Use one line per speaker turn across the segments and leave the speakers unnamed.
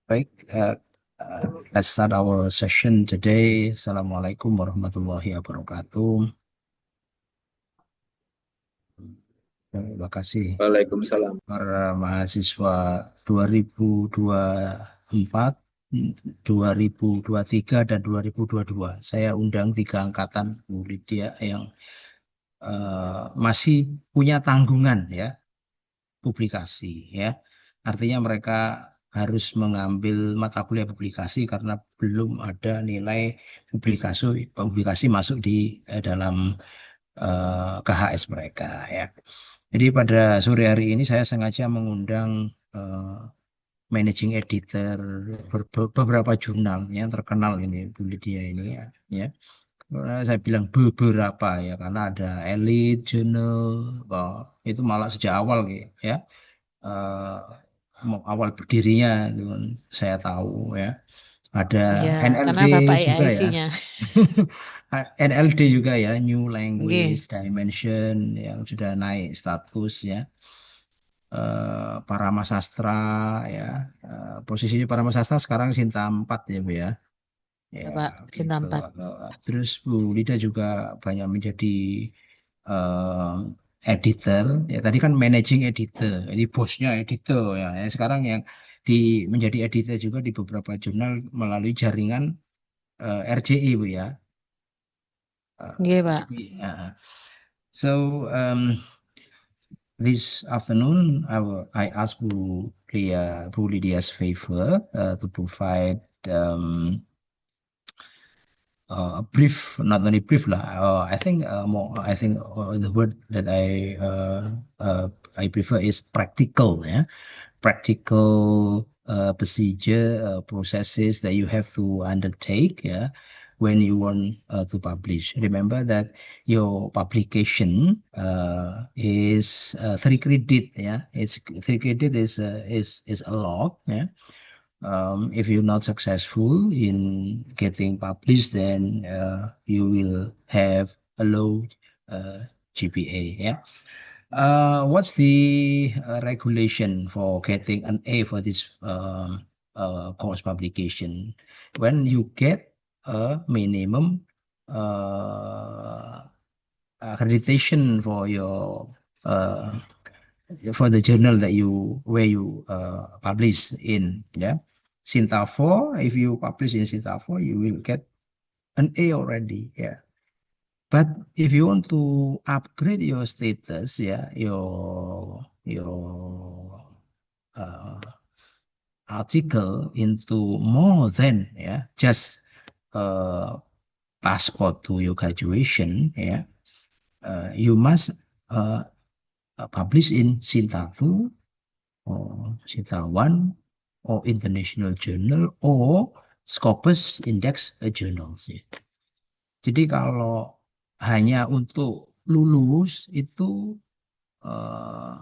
Baik, let's start our session today. Assalamualaikum warahmatullahi wabarakatuh. Terima kasih
Waalaikumsalam.
para mahasiswa 2024, 2023, dan 2022. Saya undang tiga angkatan Bu Lydia yang masih punya tanggungan ya, publikasi ya. Artinya mereka harus mengambil mata kuliah publikasi karena belum ada nilai publikasi masuk di dalam KHS mereka ya. Jadi pada sore hari ini saya sengaja mengundang managing editor beberapa jurnal yang terkenal ini Bu Lydia ini ya. Ya. Saya bilang beberapa ya karena ada Elite Journal, itu malah sejak awal gitu ya. eh, Awal berdirinya itu kan saya tahu ya. Ada
Ya,
NLD
karena Bapak
juga ya.
AIC-nya.
NLD juga ya, New Language
Oke,
Dimension yang sudah naik status ya. Parama Sastra ya. Posisinya Parama Sastra sekarang Sinta 4 ya Bu ya. Ya
Bapak Cinta
gitu.
4.
Terus Bu Lida juga banyak menjadi eh, editor. Ya tadi kan managing editor, jadi bosnya editor ya. Sekarang yang menjadi editor juga di beberapa jurnal melalui jaringan RJI Bu ya.
Oke, Pak.
RJI. So this afternoon I ask Bu Lydia's favor to provide a brief, not only brief lah. I think more. I think the word that I prefer is practical. Yeah, practical procedure processes that you have to undertake. Yeah, when you want to publish. Remember that your publication is 3 credit. Yeah, it's 3 credit is a lot. Yeah, if you're not successful in getting published, then you will have a low uh, GPA. Yeah. What's the regulation for getting an A for this course publication? When you get a minimum accreditation uh, for the journal that you where you publish in, yeah. Sinta 4, if you publish in Sinta 4, you will get an A already, yeah. But if you want to upgrade your status, yeah, your uh, article into more than, yeah, just uh, passport to your graduation, yeah, you must uh, publish in Sinta 2 or Sinta 1 or International Journal or Scopus Index Journals, ya. Jadi kalau hanya untuk lulus itu eh,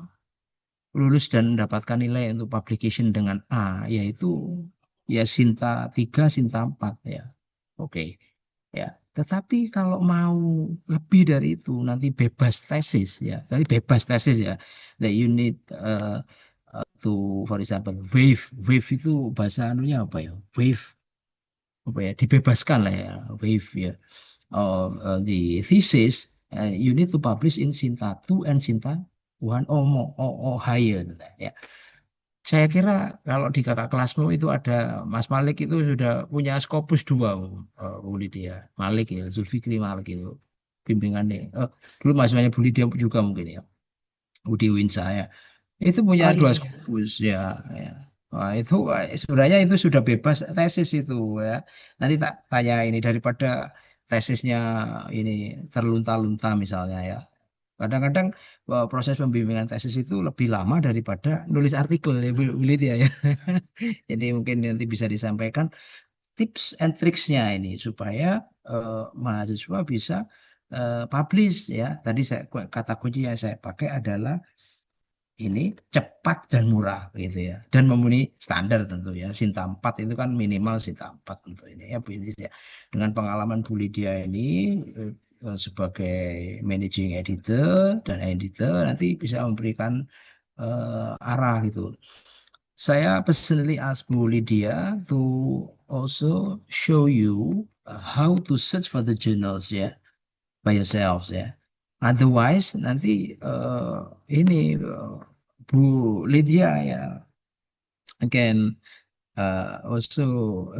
lulus dan mendapatkan nilai untuk publication dengan A, yaitu ya Sinta 3, Sinta 4 ya. Oke. Ya. Tetapi kalau mau lebih dari itu nanti bebas tesis ya. Tadi bebas tesis ya. That you need to, for example, wave itu bahasa anunya apa ya? Wave apa ya? Dibebaskan lah ya. Wave ya. The thesis you need to publish in Sinta 2 and Sinta 1 or more or higher than that, ya. Saya kira kalau di kakak kelasmu itu ada Mas Malik itu sudah punya Scopus 2, Bu Lydia. Malik ya, Zulfikri Malik itu bimbingannya. Dulu mahasiswanya Bu Lydia juga mungkin ya. Budi Winsa ya. Itu punya
Oh
dua
iya, iya.
Scopus ya. Ya. Wah, itu sebenarnya itu sudah bebas tesis itu ya. Nanti tak tanya ini daripada tesisnya ini terlunta-lunta misalnya ya. Kadang-kadang proses pembimbingan tesis itu lebih lama daripada nulis artikel ya, Bu Lydia ya. Jadi mungkin nanti bisa disampaikan tips and tricksnya ini supaya mahasiswa bisa publish ya. Tadi kata kunci yang saya pakai adalah ini cepat dan murah gitu ya, dan memenuhi standar tentu ya. Sinta 4 itu kan minimal Sinta 4 tentu ini ya Bu Inis ya. Dengan pengalaman Bu Lydia ini sebagai managing editor dan editor nanti bisa memberikan arah gitu. Saya personally ask Bu Lydia to also show you how to search for the journals ya by yourselves ya. Otherwise nanti ini Bu Lydia ya again also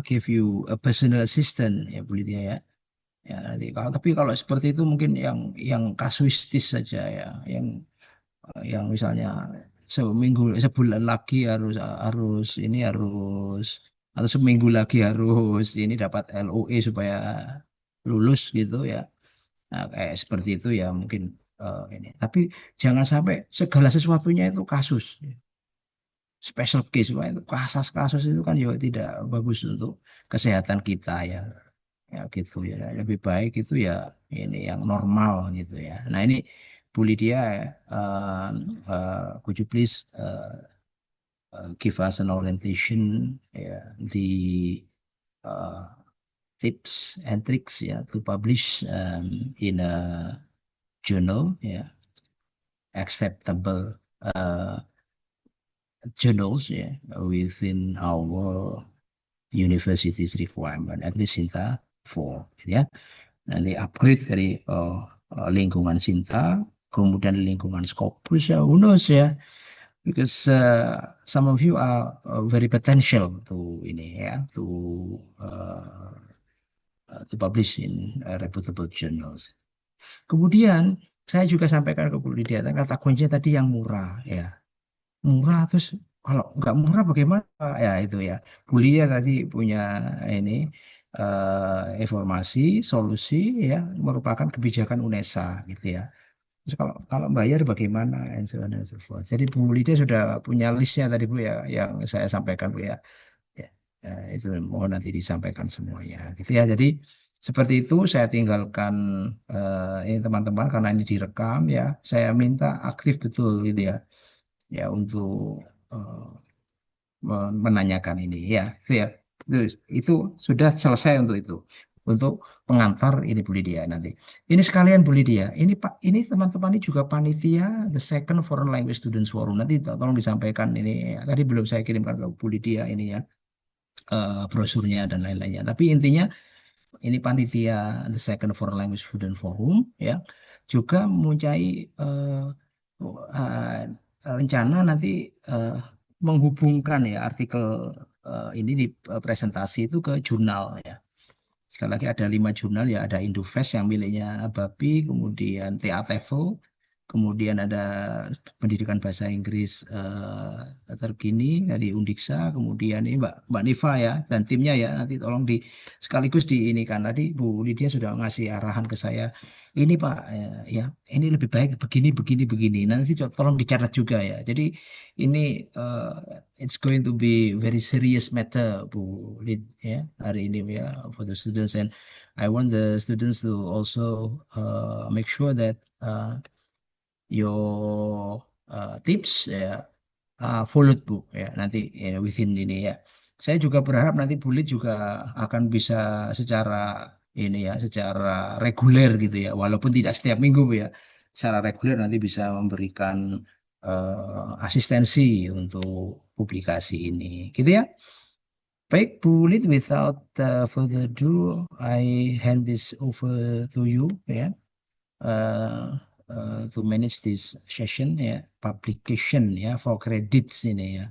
give you a personal assistant ya Bu Lydia ya. Ya nanti kalau tapi kalau seperti itu mungkin yang kasuistis saja ya, yang misalnya seminggu sebulan lagi harus harus ini harus atau seminggu lagi harus ini dapat LOE supaya lulus gitu ya. Nah, kayak seperti itu ya mungkin ini. Tapi jangan sampai segala sesuatunya itu kasus, special case. Wah, itu kasus itu kan juga tidak bagus untuk kesehatan kita ya. Ya gitu ya. Lebih baik itu ya ini yang normal gitu ya. Nah ini Bu Lydia, could you please give us an orientation, the uh, tips and tricks, to publish in a journal, acceptable journals, within our university's requirement, at least Sinta 4, ya. Nanti upgrade dari lingkungan Sinta, kemudian lingkungan Scopus ya, who knows ya, because some of you are very potential to ini ya, uh, to publish in reputable journals. Kemudian saya juga sampaikan ke Bu Lydia, kata kuncinya tadi yang murah ya, murah terus kalau nggak murah bagaimana ya itu ya. Bu Lydia tadi punya ini informasi solusi ya merupakan kebijakan UNESA gitu ya. Terus kalau kalau bayar bagaimana and so on and so forth. Jadi Bu Lydia sudah punya listnya tadi Bu ya yang saya sampaikan Bu ya. Ya, itu mohon nanti disampaikan semuanya gitu ya. Jadi seperti itu saya tinggalkan ini teman-teman karena ini direkam ya. Saya minta aktif betul gitu ya. Ya untuk eh, menanyakan ini ya. Itu ya. Itu sudah selesai untuk itu. Untuk pengantar ini Bu Lydia nanti. Ini sekalian Bu Lydia. Ini Pak, ini teman-teman ini juga panitia the second foreign language students forum. Nanti tolong disampaikan ini. Tadi belum saya kirimkan ke Bu Lydia ini ya, brosurnya dan lain-lainnya. Tapi intinya ini panitia The Second Foreign Language Student Forum ya juga mempunyai uh, rencana nanti uh, menghubungkan ya artikel ini di presentasi itu ke jurnal ya. Sekali lagi ada 5 jurnal ya, ada Indofest yang miliknya Bapi, kemudian TA TEFL, kemudian ada pendidikan bahasa Inggris terkini dari Undiksa, kemudian ini Mbak Niva ya dan timnya ya nanti tolong di sekaligus di ini kan tadi Bu Lydia sudah ngasih arahan ke saya. Ini Pak ya ini lebih baik begini begini begini. Nanti tolong dicatat juga ya. Jadi ini it's going to be very serious matter Bu Lid ya hari ini ya for the students, and I want the students to also make sure that your tips ya followed Bu ya nanti ya, within ini ya. Saya juga berharap nanti Bu Lid juga akan bisa secara ini ya secara reguler gitu ya walaupun tidak setiap minggu Bu ya. Secara reguler nanti bisa memberikan asistensi untuk publikasi ini gitu ya. Baik Bu Lid, without further ado I hand this over to you ya, uh, to manage this session ya, publication ya for credits ini ya.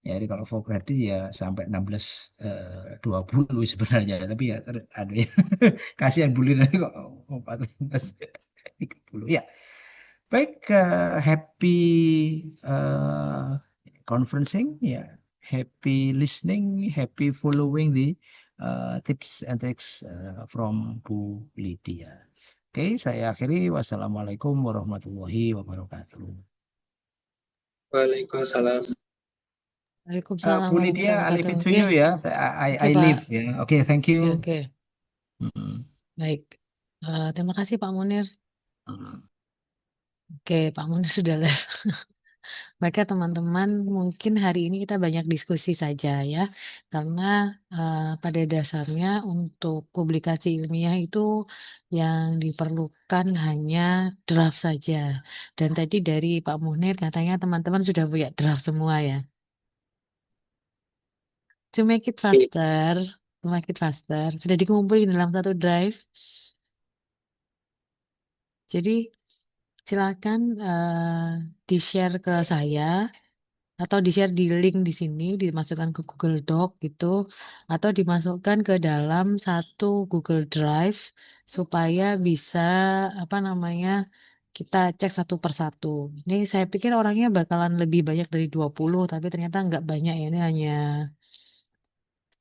Ya, jadi kalau for credit ya sampai 16.20 sebenarnya, tapi ya ada ya kasihan bully nanti kok 14.30 ya. Baik, happy uh, conferencing ya, happy listening, happy following the tips and tricks from Bu Lydia. Oke, saya akhiri. Wassalamualaikum warahmatullahi wabarakatuh.
Waalaikumsalam.
Waalaikumsalam
Bu
warahmatullahi
Lydia, I leave
wabarakatuh.
it to
Oke,
you ya.
oke
I
Pak.
leave ya. Oke, thank
Oke,
you.
oke.
Mm,
Baik. Terima kasih Pak Munir.
mm.
Oke, Pak Munir sudah live. Maka teman-teman mungkin hari ini kita banyak diskusi saja ya, karena pada dasarnya untuk publikasi ilmiah itu yang diperlukan hanya draft saja. Dan tadi dari Pak Munir katanya teman-teman sudah punya draft semua ya. To make it
Oke.
faster, to make it faster, sudah dikumpulin dalam satu drive. Jadi silakan di-share ke saya atau di-share di link di sini, dimasukkan ke Google Doc gitu, atau dimasukkan ke dalam satu Google Drive supaya bisa apa namanya kita cek satu persatu. Ini saya pikir orangnya bakalan lebih banyak dari 20, tapi ternyata nggak banyak ya. Ini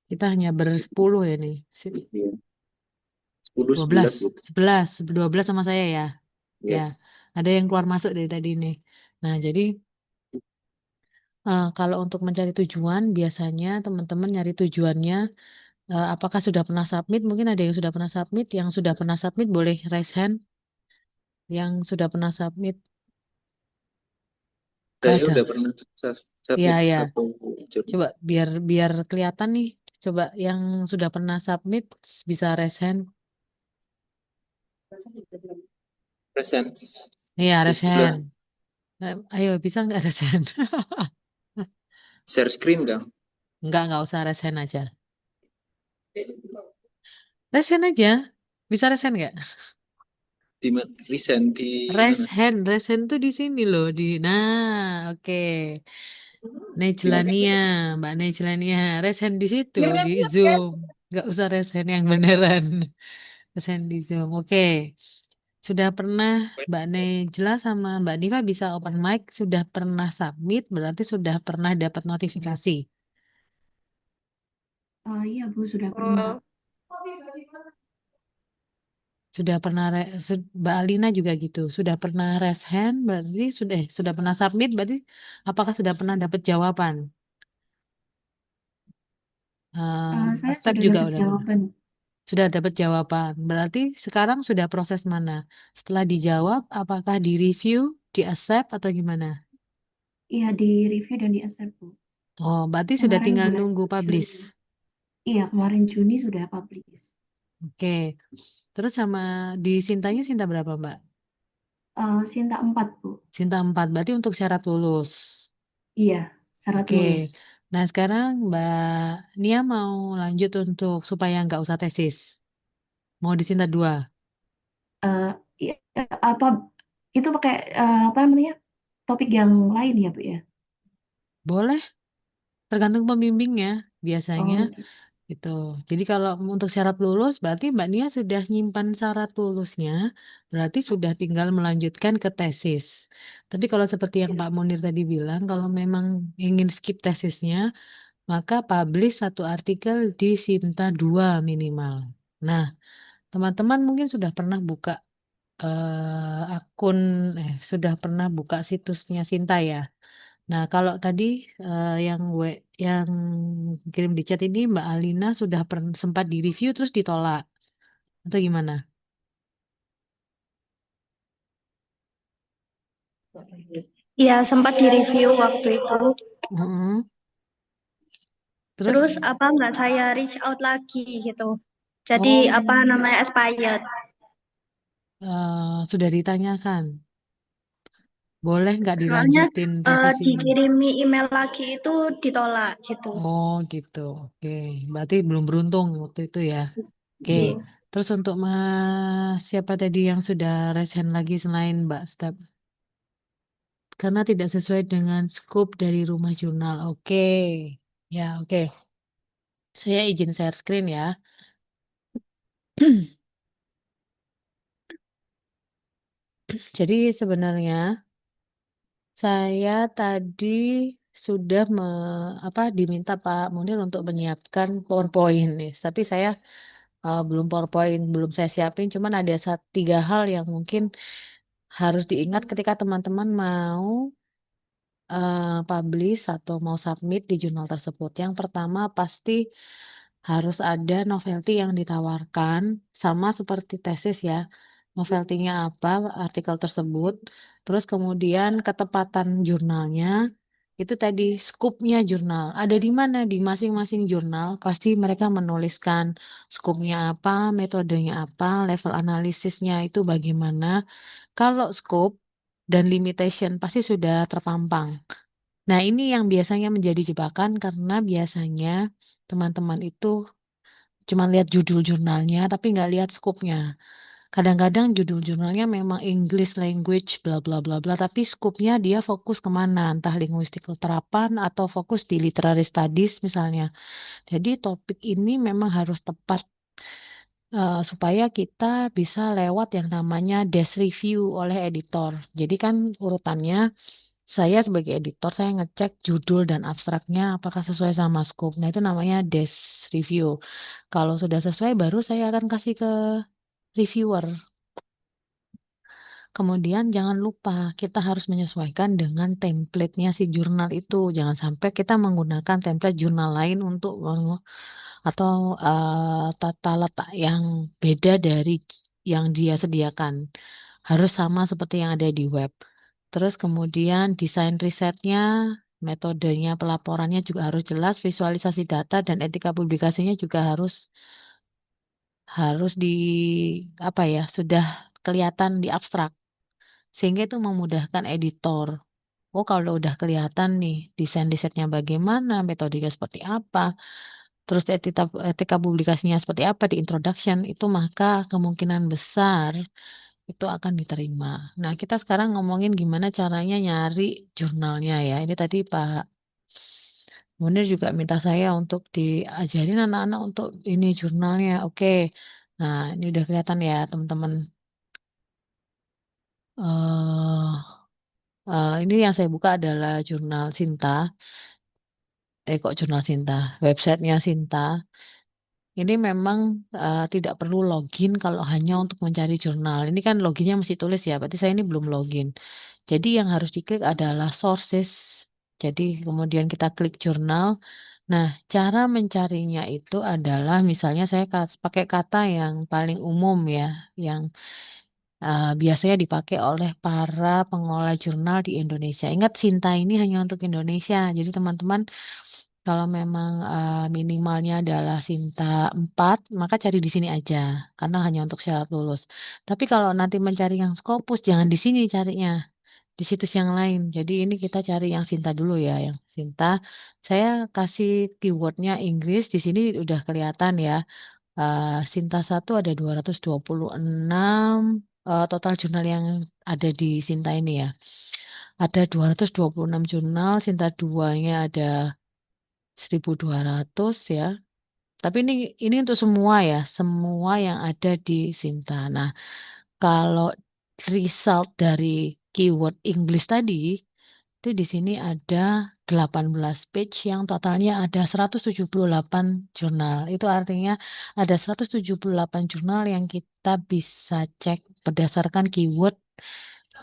kita hanya bersepuluh ya nih.
Iya. 10
dua belas
11 gitu.
11 12 sama saya ya. Ya,
Ya.
ada yang keluar masuk dari tadi nih. Nah, jadi kalau untuk mencari tujuan, biasanya teman-teman nyari tujuannya, apakah sudah pernah submit? Mungkin ada yang sudah pernah submit. Yang sudah pernah submit boleh raise hand. Yang sudah pernah submit,
Saya
ada.
udah pernah
Iya,
submit
ya.
satu jurnal.
Coba biar kelihatan nih. Coba yang sudah pernah submit bisa raise hand.
Present.
Iya, raise hand.
Sebelah.
Ayo, bisa nggak raise hand?
Share screen kan?
Nggak usah raise hand aja. Raise hand aja. Bisa raise hand nggak?
Di recent di mana?
Raise hand tuh di sini loh, nah, oke.
Di mana?
Nejlania, Mbak Nejlania, raise hand di situ, di Zoom. Nggak usah raise hand yang beneran. Raise hand di Zoom, oke. Sudah pernah Mbak Nejla sama Mbak Diva bisa open mic, sudah pernah submit, berarti sudah pernah dapat notifikasi.
Iya Bu, sudah pernah.
Sudah pernah, Mbak Alina juga gitu, sudah pernah raise hand, berarti sudah pernah submit, berarti apakah sudah pernah dapat jawaban?
Saya
Step
sudah
juga
dapat
udah pernah.
jawaban.
Sudah dapat jawaban. Berarti sekarang sudah proses mana? Setelah dijawab, apakah di review, di accept atau gimana?
Iya, di review dan di accept Bu.
Oh, berarti sudah
Kemarin
tinggal
bulan
nunggu publish.
Juni. Iya, kemarin Juni sudah publish.
Oke. Terus sama di Sintanya Sinta berapa, Mbak?
Sinta 4 Bu.
Sinta 4. Berarti untuk syarat lulus.
Iya, syarat
Oke.
lulus.
Nah, sekarang Mbak Nia mau lanjut untuk supaya nggak usah tesis. Mau di Sinta 2.
Eh, iya, apa itu pakai apa namanya? Topik yang lain ya Bu ya?
Boleh, tergantung pembimbingnya. Biasanya
Oh, gitu.
gitu. Jadi kalau untuk syarat lulus, berarti Mbak Nia sudah nyimpan syarat lulusnya, berarti sudah tinggal melanjutkan ke tesis. Tapi kalau seperti yang Pak Munir tadi bilang, kalau memang ingin skip tesisnya, maka publish satu artikel di Sinta 2 minimal. Nah, teman-teman mungkin sudah pernah buka akun, sudah pernah buka situsnya Sinta ya. Nah, kalau tadi yang kirim di chat ini Mbak Alina sudah sempat di review terus ditolak atau gimana?
Iya, sempat direview waktu itu.
Heeh. Terus
Terus apa nggak saya reach out lagi gitu. Jadi
oh
apa namanya expired.
sudah ditanyakan, boleh nggak
Soalnya
dilanjutin revisinya?
dikirimi email lagi itu ditolak gitu.
Oh gitu, oke. Berarti belum beruntung waktu itu ya. Oke.
Iya.
Terus untuk siapa tadi yang sudah resign lagi selain Mbak Step? Karena tidak sesuai dengan scope dari rumah jurnal. Oke. Ya, oke. Saya izin share screen ya. Jadi sebenarnya saya tadi sudah diminta Pak Munir untuk menyiapkan PowerPoint nih. Tapi saya belum PowerPoint, belum saya siapin. Cuman ada 3 hal yang mungkin harus diingat ketika teman-teman mau publish atau mau submit di jurnal tersebut. Yang pertama pasti harus ada novelty yang ditawarkan, sama seperti tesis ya. Novelty-nya apa, artikel tersebut, terus kemudian ketepatan jurnalnya, itu tadi skupnya jurnal. Ada di mana? Di masing-masing jurnal, pasti mereka menuliskan skupnya apa, metodenya apa, level analisisnya itu bagaimana. Kalau scope dan limitation pasti sudah terpampang. Nah, ini yang biasanya menjadi jebakan karena biasanya teman-teman itu cuma lihat judul jurnalnya tapi nggak lihat skupnya. Kadang-kadang judul jurnalnya memang English language bla bla bla bla, tapi skupnya dia fokus kemana, entah linguistik terapan atau fokus di literary studies misalnya. Jadi topik ini memang harus tepat supaya kita bisa lewat yang namanya desk review oleh editor. Jadi kan urutannya saya sebagai editor saya ngecek judul dan abstraknya apakah sesuai sama scope. Nah itu namanya desk review. Kalau sudah sesuai baru saya akan kasih ke reviewer. Kemudian jangan lupa kita harus menyesuaikan dengan template-nya si jurnal itu. Jangan sampai kita menggunakan template jurnal lain untuk atau tata letak yang beda dari yang dia sediakan. Harus sama seperti yang ada di web. Terus kemudian desain risetnya, metodenya pelaporannya juga harus jelas, visualisasi data dan etika publikasinya juga harus di apa ya, sudah kelihatan di abstrak. Sehingga itu memudahkan editor. Oh, kalau udah kelihatan nih desain-desainnya bagaimana, metodenya seperti apa, terus etika publikasinya seperti apa di introduction, itu maka kemungkinan besar itu akan diterima. Nah, kita sekarang ngomongin gimana caranya nyari jurnalnya ya. Ini tadi Pak Munir juga minta saya untuk diajarin anak-anak untuk ini jurnalnya. Oke. Nah, ini udah kelihatan ya, teman-teman. Ini yang saya buka adalah jurnal Sinta. Kok jurnal Sinta? Websitenya Sinta. Ini memang tidak perlu login kalau hanya untuk mencari jurnal. Ini kan loginnya mesti tulis ya, berarti saya ini belum login. Jadi yang harus diklik adalah sources. Jadi kemudian kita klik jurnal. Nah, cara mencarinya itu adalah misalnya saya pakai kata yang paling umum ya, yang biasanya dipakai oleh para pengelola jurnal di Indonesia. Ingat, Sinta ini hanya untuk Indonesia. Jadi teman-teman kalau memang minimalnya adalah Sinta 4, maka cari di sini aja. Karena hanya untuk syarat lulus. Tapi kalau nanti mencari yang Scopus, jangan di sini carinya. Di situs yang lain. Jadi ini kita cari yang Sinta dulu ya. Yang Sinta, saya kasih keywordnya Inggris. Di sini udah kelihatan ya. Sinta 1 ada 226 total jurnal yang ada di Sinta ini ya. Ada 226 jurnal, Sinta 2-nya ada 1.200 ya. Tapi ini untuk semua ya, semua yang ada di Sinta. Nah, kalau result dari keyword English tadi, itu di sini ada 18 page yang totalnya ada 178 jurnal. Itu artinya ada 178 jurnal yang kita bisa cek berdasarkan keyword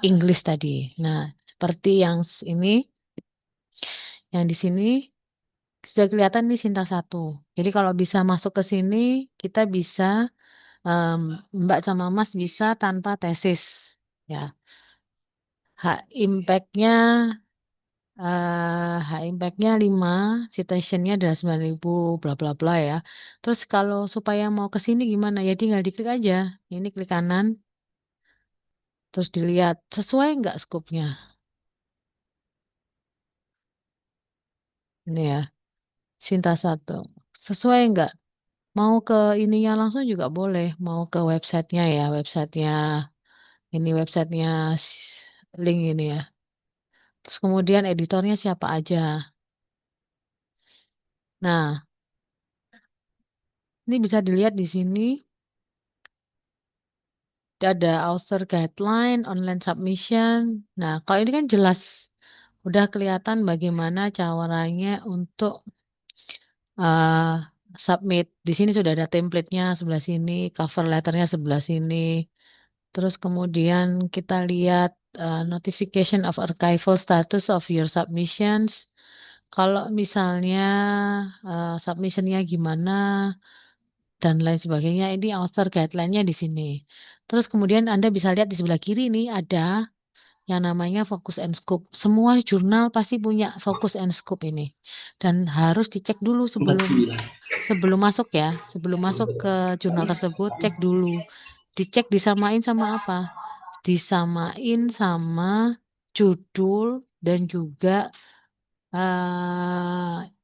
English tadi. Nah, seperti ini, yang di sini sudah kelihatan nih Sinta 1. Jadi kalau bisa masuk ke sini, kita bisa, Mbak sama Mas bisa tanpa tesis. Ya. Hak impact-nya high impact-nya 5, citationnya adalah 9.000 bla bla bla ya. Terus kalau supaya mau ke sini gimana? Ya tinggal diklik aja. Ini klik kanan. Terus dilihat sesuai nggak skopnya. Ini ya, Sinta 1. Sesuai nggak? Mau ke ininya langsung juga boleh. Mau ke websitenya ya, websitenya link ini ya. Terus kemudian editornya siapa aja. Nah, ini bisa dilihat di sini. Ada author guideline, online submission. Nah, kalau ini kan jelas, udah kelihatan bagaimana caranya untuk submit. Di sini sudah ada template-nya sebelah sini, cover letternya sebelah sini. Terus kemudian kita lihat notification of archival status of your submissions. Kalau misalnya submissionnya gimana dan lain sebagainya, ini author guideline-nya di sini. Terus kemudian Anda bisa lihat di sebelah kiri ini ada yang namanya focus and scope. Semua jurnal pasti punya focus and scope ini. Dan harus dicek dulu sebelum masuk ya. Sebelum masuk ke jurnal tersebut, cek dulu. Dicek disamain sama apa? Disamain sama judul dan juga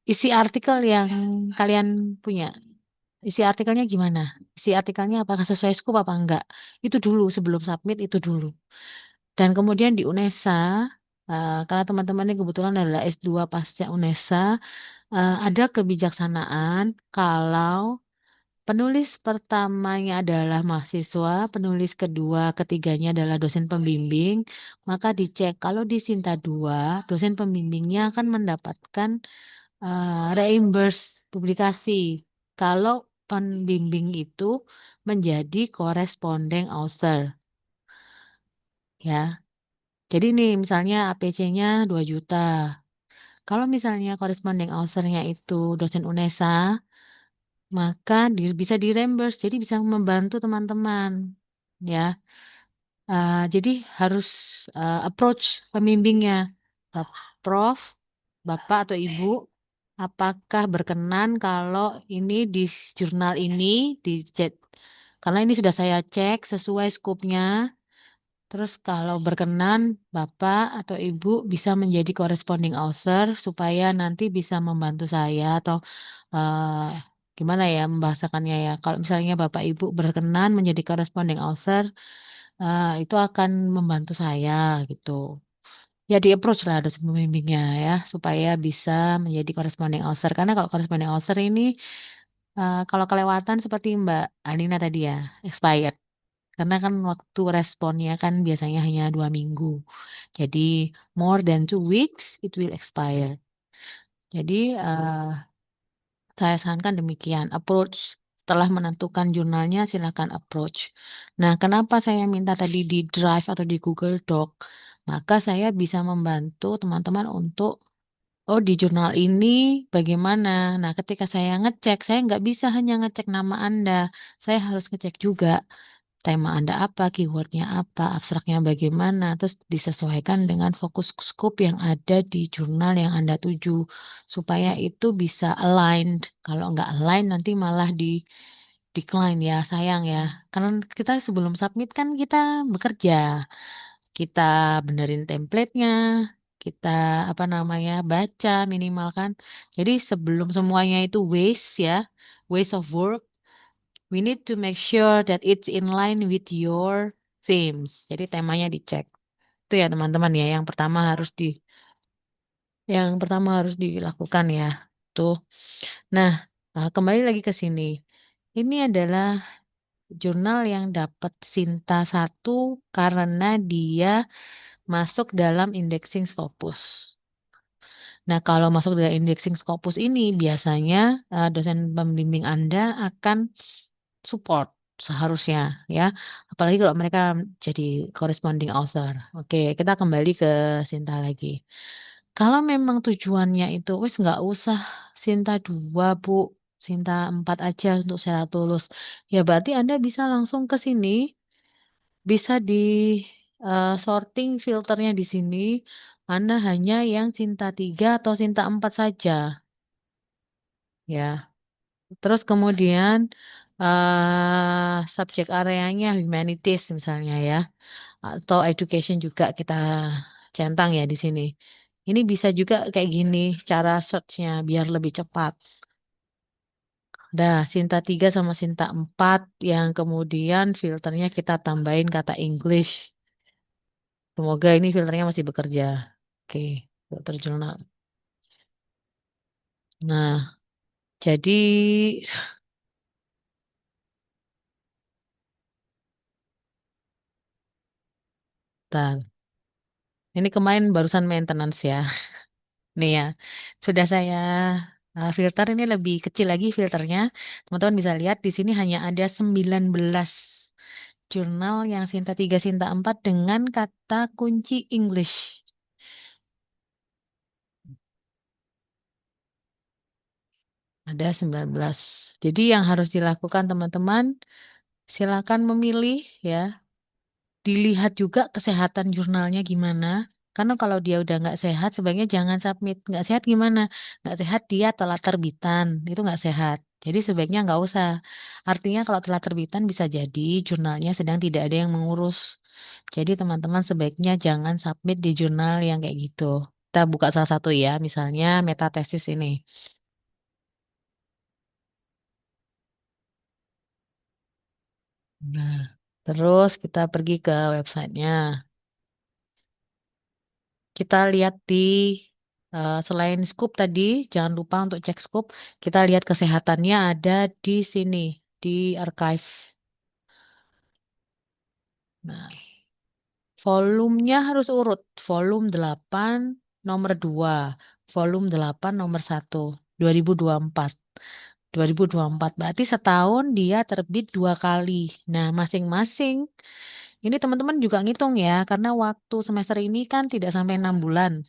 isi artikel yang kalian punya. Isi artikelnya gimana? Isi artikelnya apakah sesuai scope apa enggak? Itu dulu sebelum submit itu dulu. Dan kemudian di UNESA, karena teman-teman ini kebetulan adalah S2 pasca UNESA, ada kebijaksanaan kalau penulis pertamanya adalah mahasiswa, penulis kedua, ketiganya adalah dosen pembimbing, maka dicek kalau di Sinta 2, dosen pembimbingnya akan mendapatkan reimburse publikasi. Kalau pembimbing itu menjadi corresponding author. Ya. Jadi nih misalnya APC-nya 2 juta. Kalau misalnya corresponding author-nya itu dosen UNESA, maka bisa di reimburse, jadi bisa membantu teman-teman. Ya. Jadi harus approach pembimbingnya. Prof, Bapak atau Ibu, apakah berkenan kalau ini di jurnal ini dicek? Karena ini sudah saya cek sesuai skopnya. Terus kalau berkenan, Bapak atau Ibu bisa menjadi corresponding author supaya nanti bisa membantu saya atau gimana ya membahasakannya ya. Kalau misalnya Bapak Ibu berkenan menjadi corresponding author, itu akan membantu saya gitu. Ya di approach lah dosen pembimbingnya ya supaya bisa menjadi corresponding author. Karena kalau corresponding author ini kalau kelewatan seperti Mbak Alina tadi ya, expired. Karena kan waktu responnya kan biasanya hanya 2 minggu. Jadi more than 2 weeks it will expire. Jadi saya sarankan demikian. Approach setelah menentukan jurnalnya silakan approach. Nah, kenapa saya minta tadi di Drive atau di Google Doc? Maka saya bisa membantu teman-teman untuk oh di jurnal ini bagaimana. Nah, ketika saya ngecek, saya nggak bisa hanya ngecek nama Anda. Saya harus ngecek juga tema Anda apa, keywordnya apa, abstraknya bagaimana, terus disesuaikan dengan fokus scope yang ada di jurnal yang Anda tuju, supaya itu bisa aligned. Kalau nggak align nanti malah di decline ya, sayang ya. Karena kita sebelum submit kan kita bekerja, kita benerin template-nya, kita apa namanya baca minimal kan. Jadi sebelum semuanya itu waste of work. We need to make sure that it's in line with your themes. Jadi temanya dicek. Itu ya teman-teman ya. Yang pertama harus dilakukan ya. Tuh. Nah, kembali lagi ke sini. Ini adalah jurnal yang dapat Sinta 1 karena dia masuk dalam indexing Scopus. Nah, kalau masuk dalam indexing Scopus ini biasanya dosen pembimbing Anda akan support seharusnya ya. Apalagi kalau mereka jadi corresponding author. Oke, kita kembali ke Sinta lagi. Kalau memang tujuannya itu wis nggak usah Sinta 2, Bu. Sinta 4 aja untuk syarat lulus. Ya berarti Anda bisa langsung ke sini, bisa di sorting filternya di sini. Anda hanya yang Sinta 3 atau Sinta 4 saja. Ya. Terus kemudian subjek areanya humanities misalnya ya, atau education juga kita centang ya di sini. Ini bisa juga kayak gini cara searchnya biar lebih cepat. Dah, Sinta 3 sama Sinta 4 yang kemudian filternya kita tambahin kata English. Semoga ini filternya masih bekerja. Oke, filter jurnal. Nah, jadi Bentar. Ini kemarin barusan maintenance ya. Nih ya, sudah saya filter ini lebih kecil lagi filternya. Teman-teman bisa lihat di sini hanya ada 19 jurnal yang Sinta 3, Sinta 4 dengan kata kunci English. Ada 19. Jadi yang harus dilakukan teman-teman, silakan memilih ya. Dilihat juga kesehatan jurnalnya gimana. Karena kalau dia udah nggak sehat, sebaiknya jangan submit. Nggak sehat gimana? Nggak sehat dia telat terbitan. Itu nggak sehat. Jadi sebaiknya nggak usah. Artinya kalau telat terbitan bisa jadi jurnalnya sedang tidak ada yang mengurus. Jadi teman-teman sebaiknya jangan submit di jurnal yang kayak gitu. Kita buka salah satu ya, misalnya metatesis ini. Nah, terus kita pergi ke websitenya. Kita lihat di selain scoop tadi, jangan lupa untuk cek scoop. Kita lihat kesehatannya ada di sini, di archive. Nah, volumenya harus urut. Volume 8 nomor 2, volume 8 nomor 1, 2024. 2024 berarti setahun dia terbit 2 kali. Nah, masing-masing ini teman-teman juga ngitung ya, karena waktu semester ini kan tidak sampai 6 bulan.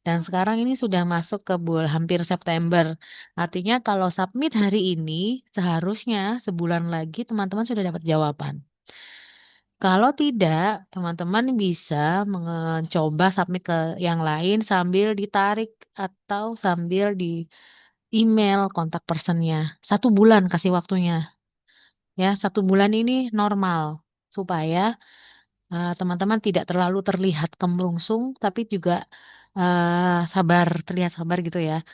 Dan sekarang ini sudah masuk ke hampir September. Artinya kalau submit hari ini, seharusnya sebulan lagi teman-teman sudah dapat jawaban. Kalau tidak, teman-teman bisa mencoba submit ke yang lain sambil ditarik atau sambil di email kontak personnya. 1 bulan kasih waktunya. Ya, 1 bulan ini normal supaya teman-teman tidak terlalu terlihat kemerungsung, tapi juga sabar, terlihat sabar gitu ya.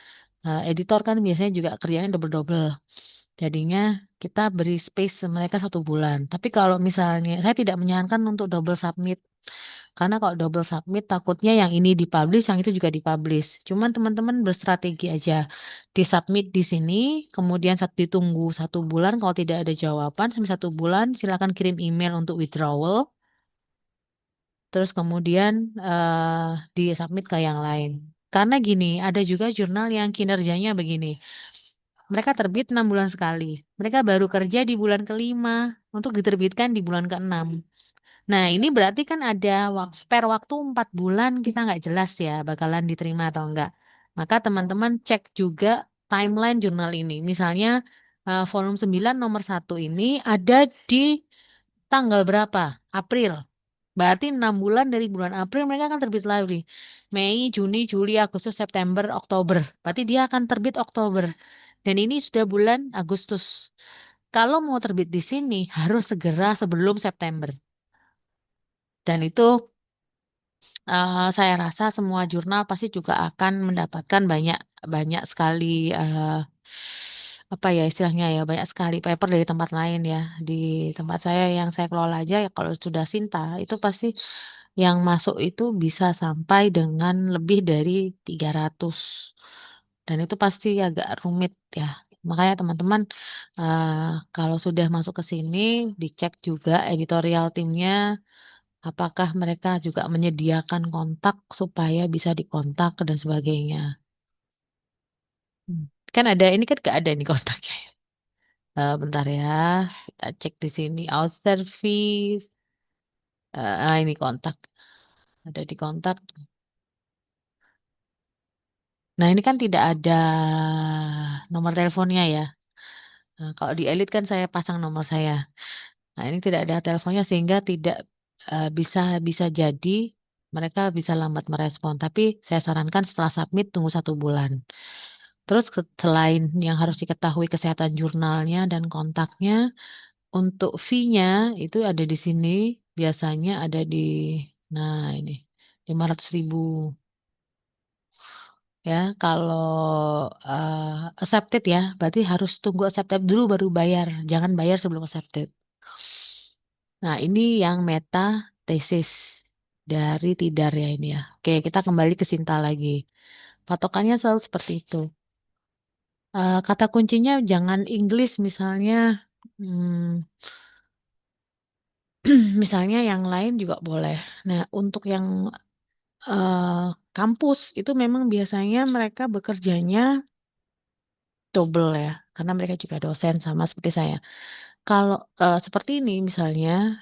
Editor kan biasanya juga kerjanya double-double. Jadinya kita beri space mereka 1 bulan. Tapi kalau misalnya, saya tidak menyarankan untuk double submit. Karena kalau double submit takutnya yang ini dipublish, yang itu juga dipublish. Cuman teman-teman berstrategi aja. Disubmit di sini, kemudian ditunggu 1 bulan. Kalau tidak ada jawaban sampai 1 bulan, silakan kirim email untuk withdrawal. Terus kemudian disubmit ke yang lain. Karena gini, ada juga jurnal yang kinerjanya begini. Mereka terbit 6 bulan sekali. Mereka baru kerja di bulan ke-5 untuk diterbitkan di bulan ke-6. Nah, ini berarti kan ada spare waktu 4 bulan kita nggak jelas ya bakalan diterima atau enggak. Maka teman-teman cek juga timeline jurnal ini. Misalnya volume 9 nomor 1 ini ada di tanggal berapa? April. Berarti 6 bulan dari bulan April mereka akan terbit lagi. Mei, Juni, Juli, Agustus, September, Oktober. Berarti dia akan terbit Oktober. Dan ini sudah bulan Agustus. Kalau mau terbit di sini harus segera sebelum September. Dan itu saya rasa semua jurnal pasti juga akan mendapatkan banyak banyak sekali apa ya istilahnya ya banyak sekali paper dari tempat lain ya. Di tempat saya yang saya kelola aja ya kalau sudah Sinta itu pasti yang masuk itu bisa sampai dengan lebih dari 300. Dan itu pasti agak rumit ya. Makanya teman-teman kalau sudah masuk ke sini dicek juga editorial timnya apakah mereka juga menyediakan kontak supaya bisa dikontak dan sebagainya. Kan ada ini kan gak ada nih kontaknya. Bentar ya, kita cek di sini out service. Ini kontak, ada di kontak. Nah ini kan tidak ada nomor teleponnya ya. Nah, kalau di Elite kan saya pasang nomor saya. Nah ini tidak ada teleponnya sehingga tidak bisa bisa jadi mereka bisa lambat merespon. Tapi saya sarankan setelah submit tunggu 1 bulan. Terus selain yang harus diketahui kesehatan jurnalnya dan kontaknya, untuk fee-nya itu ada di sini, biasanya ada di, nah ini, 500.000. Ya, kalau accepted ya, berarti harus tunggu accepted dulu baru bayar. Jangan bayar sebelum accepted. Nah, ini yang meta tesis dari Tidar ya ini ya. Oke, kita kembali ke Sinta lagi. Patokannya selalu seperti itu. Kata kuncinya jangan English misalnya, misalnya yang lain juga boleh. Nah, untuk yang kampus itu memang biasanya mereka bekerjanya double ya, karena mereka juga dosen sama seperti saya. Kalau seperti ini misalnya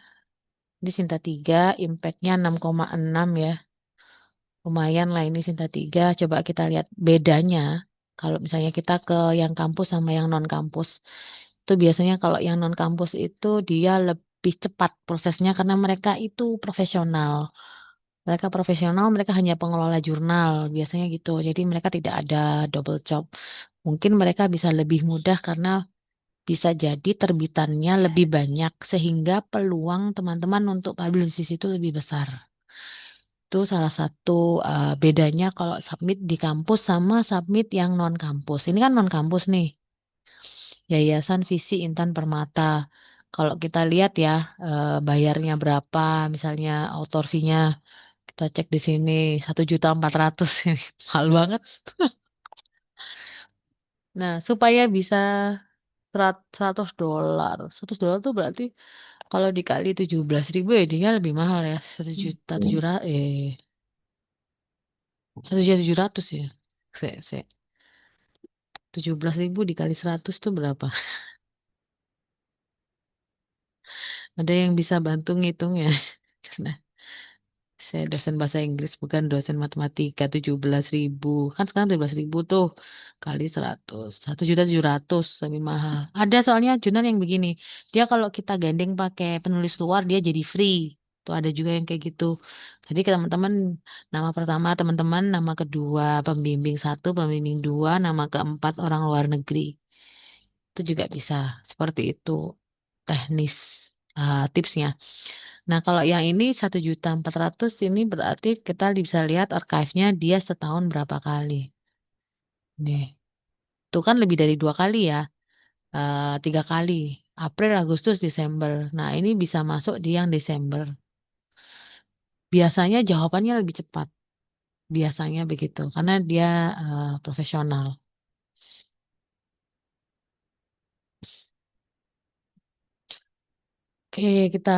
di Sinta 3 impact-nya 6,6 ya. Lumayan lah ini Sinta 3. Coba kita lihat bedanya. Kalau misalnya kita ke yang kampus sama yang non kampus. Itu biasanya kalau yang non kampus itu dia lebih cepat prosesnya karena mereka itu profesional. Mereka profesional, mereka hanya pengelola jurnal, biasanya gitu. Jadi mereka tidak ada double job. Mungkin mereka bisa lebih mudah karena bisa jadi terbitannya lebih banyak sehingga peluang teman-teman untuk publish itu lebih besar. Itu salah satu bedanya kalau submit di kampus sama submit yang non kampus. Ini kan non kampus nih. Yayasan Visi Intan Permata. Kalau kita lihat ya, bayarnya berapa, misalnya author fee-nya, kita cek di sini 1.400.000 ini mahal banget. Nah, supaya bisa $100, $100 tuh berarti kalau dikali 17.000 ya dia lebih mahal ya, 1.700.000 1.700.000 ya. Se 17.000 dikali 100 tuh berapa? Ada yang bisa bantu ngitung ya? Karena saya dosen bahasa Inggris bukan dosen matematika. 17.000 kan sekarang 17.000 tuh kali 100 1.700.000 lebih mahal. Ada soalnya jurnal yang begini, dia kalau kita gandeng pakai penulis luar dia jadi free. Tuh ada juga yang kayak gitu. Jadi ke teman-teman, nama pertama teman-teman, nama kedua pembimbing satu, pembimbing dua, nama keempat orang luar negeri. Itu juga bisa seperti itu teknis, tipsnya. Nah, kalau yang ini 1.400.000 ini berarti kita bisa lihat archive-nya dia setahun berapa kali. Nih, itu kan lebih dari 2 kali ya, 3 kali. April, Agustus, Desember. Nah, ini bisa masuk di yang Desember. Biasanya jawabannya lebih cepat. Biasanya begitu, karena dia profesional. Oke, kita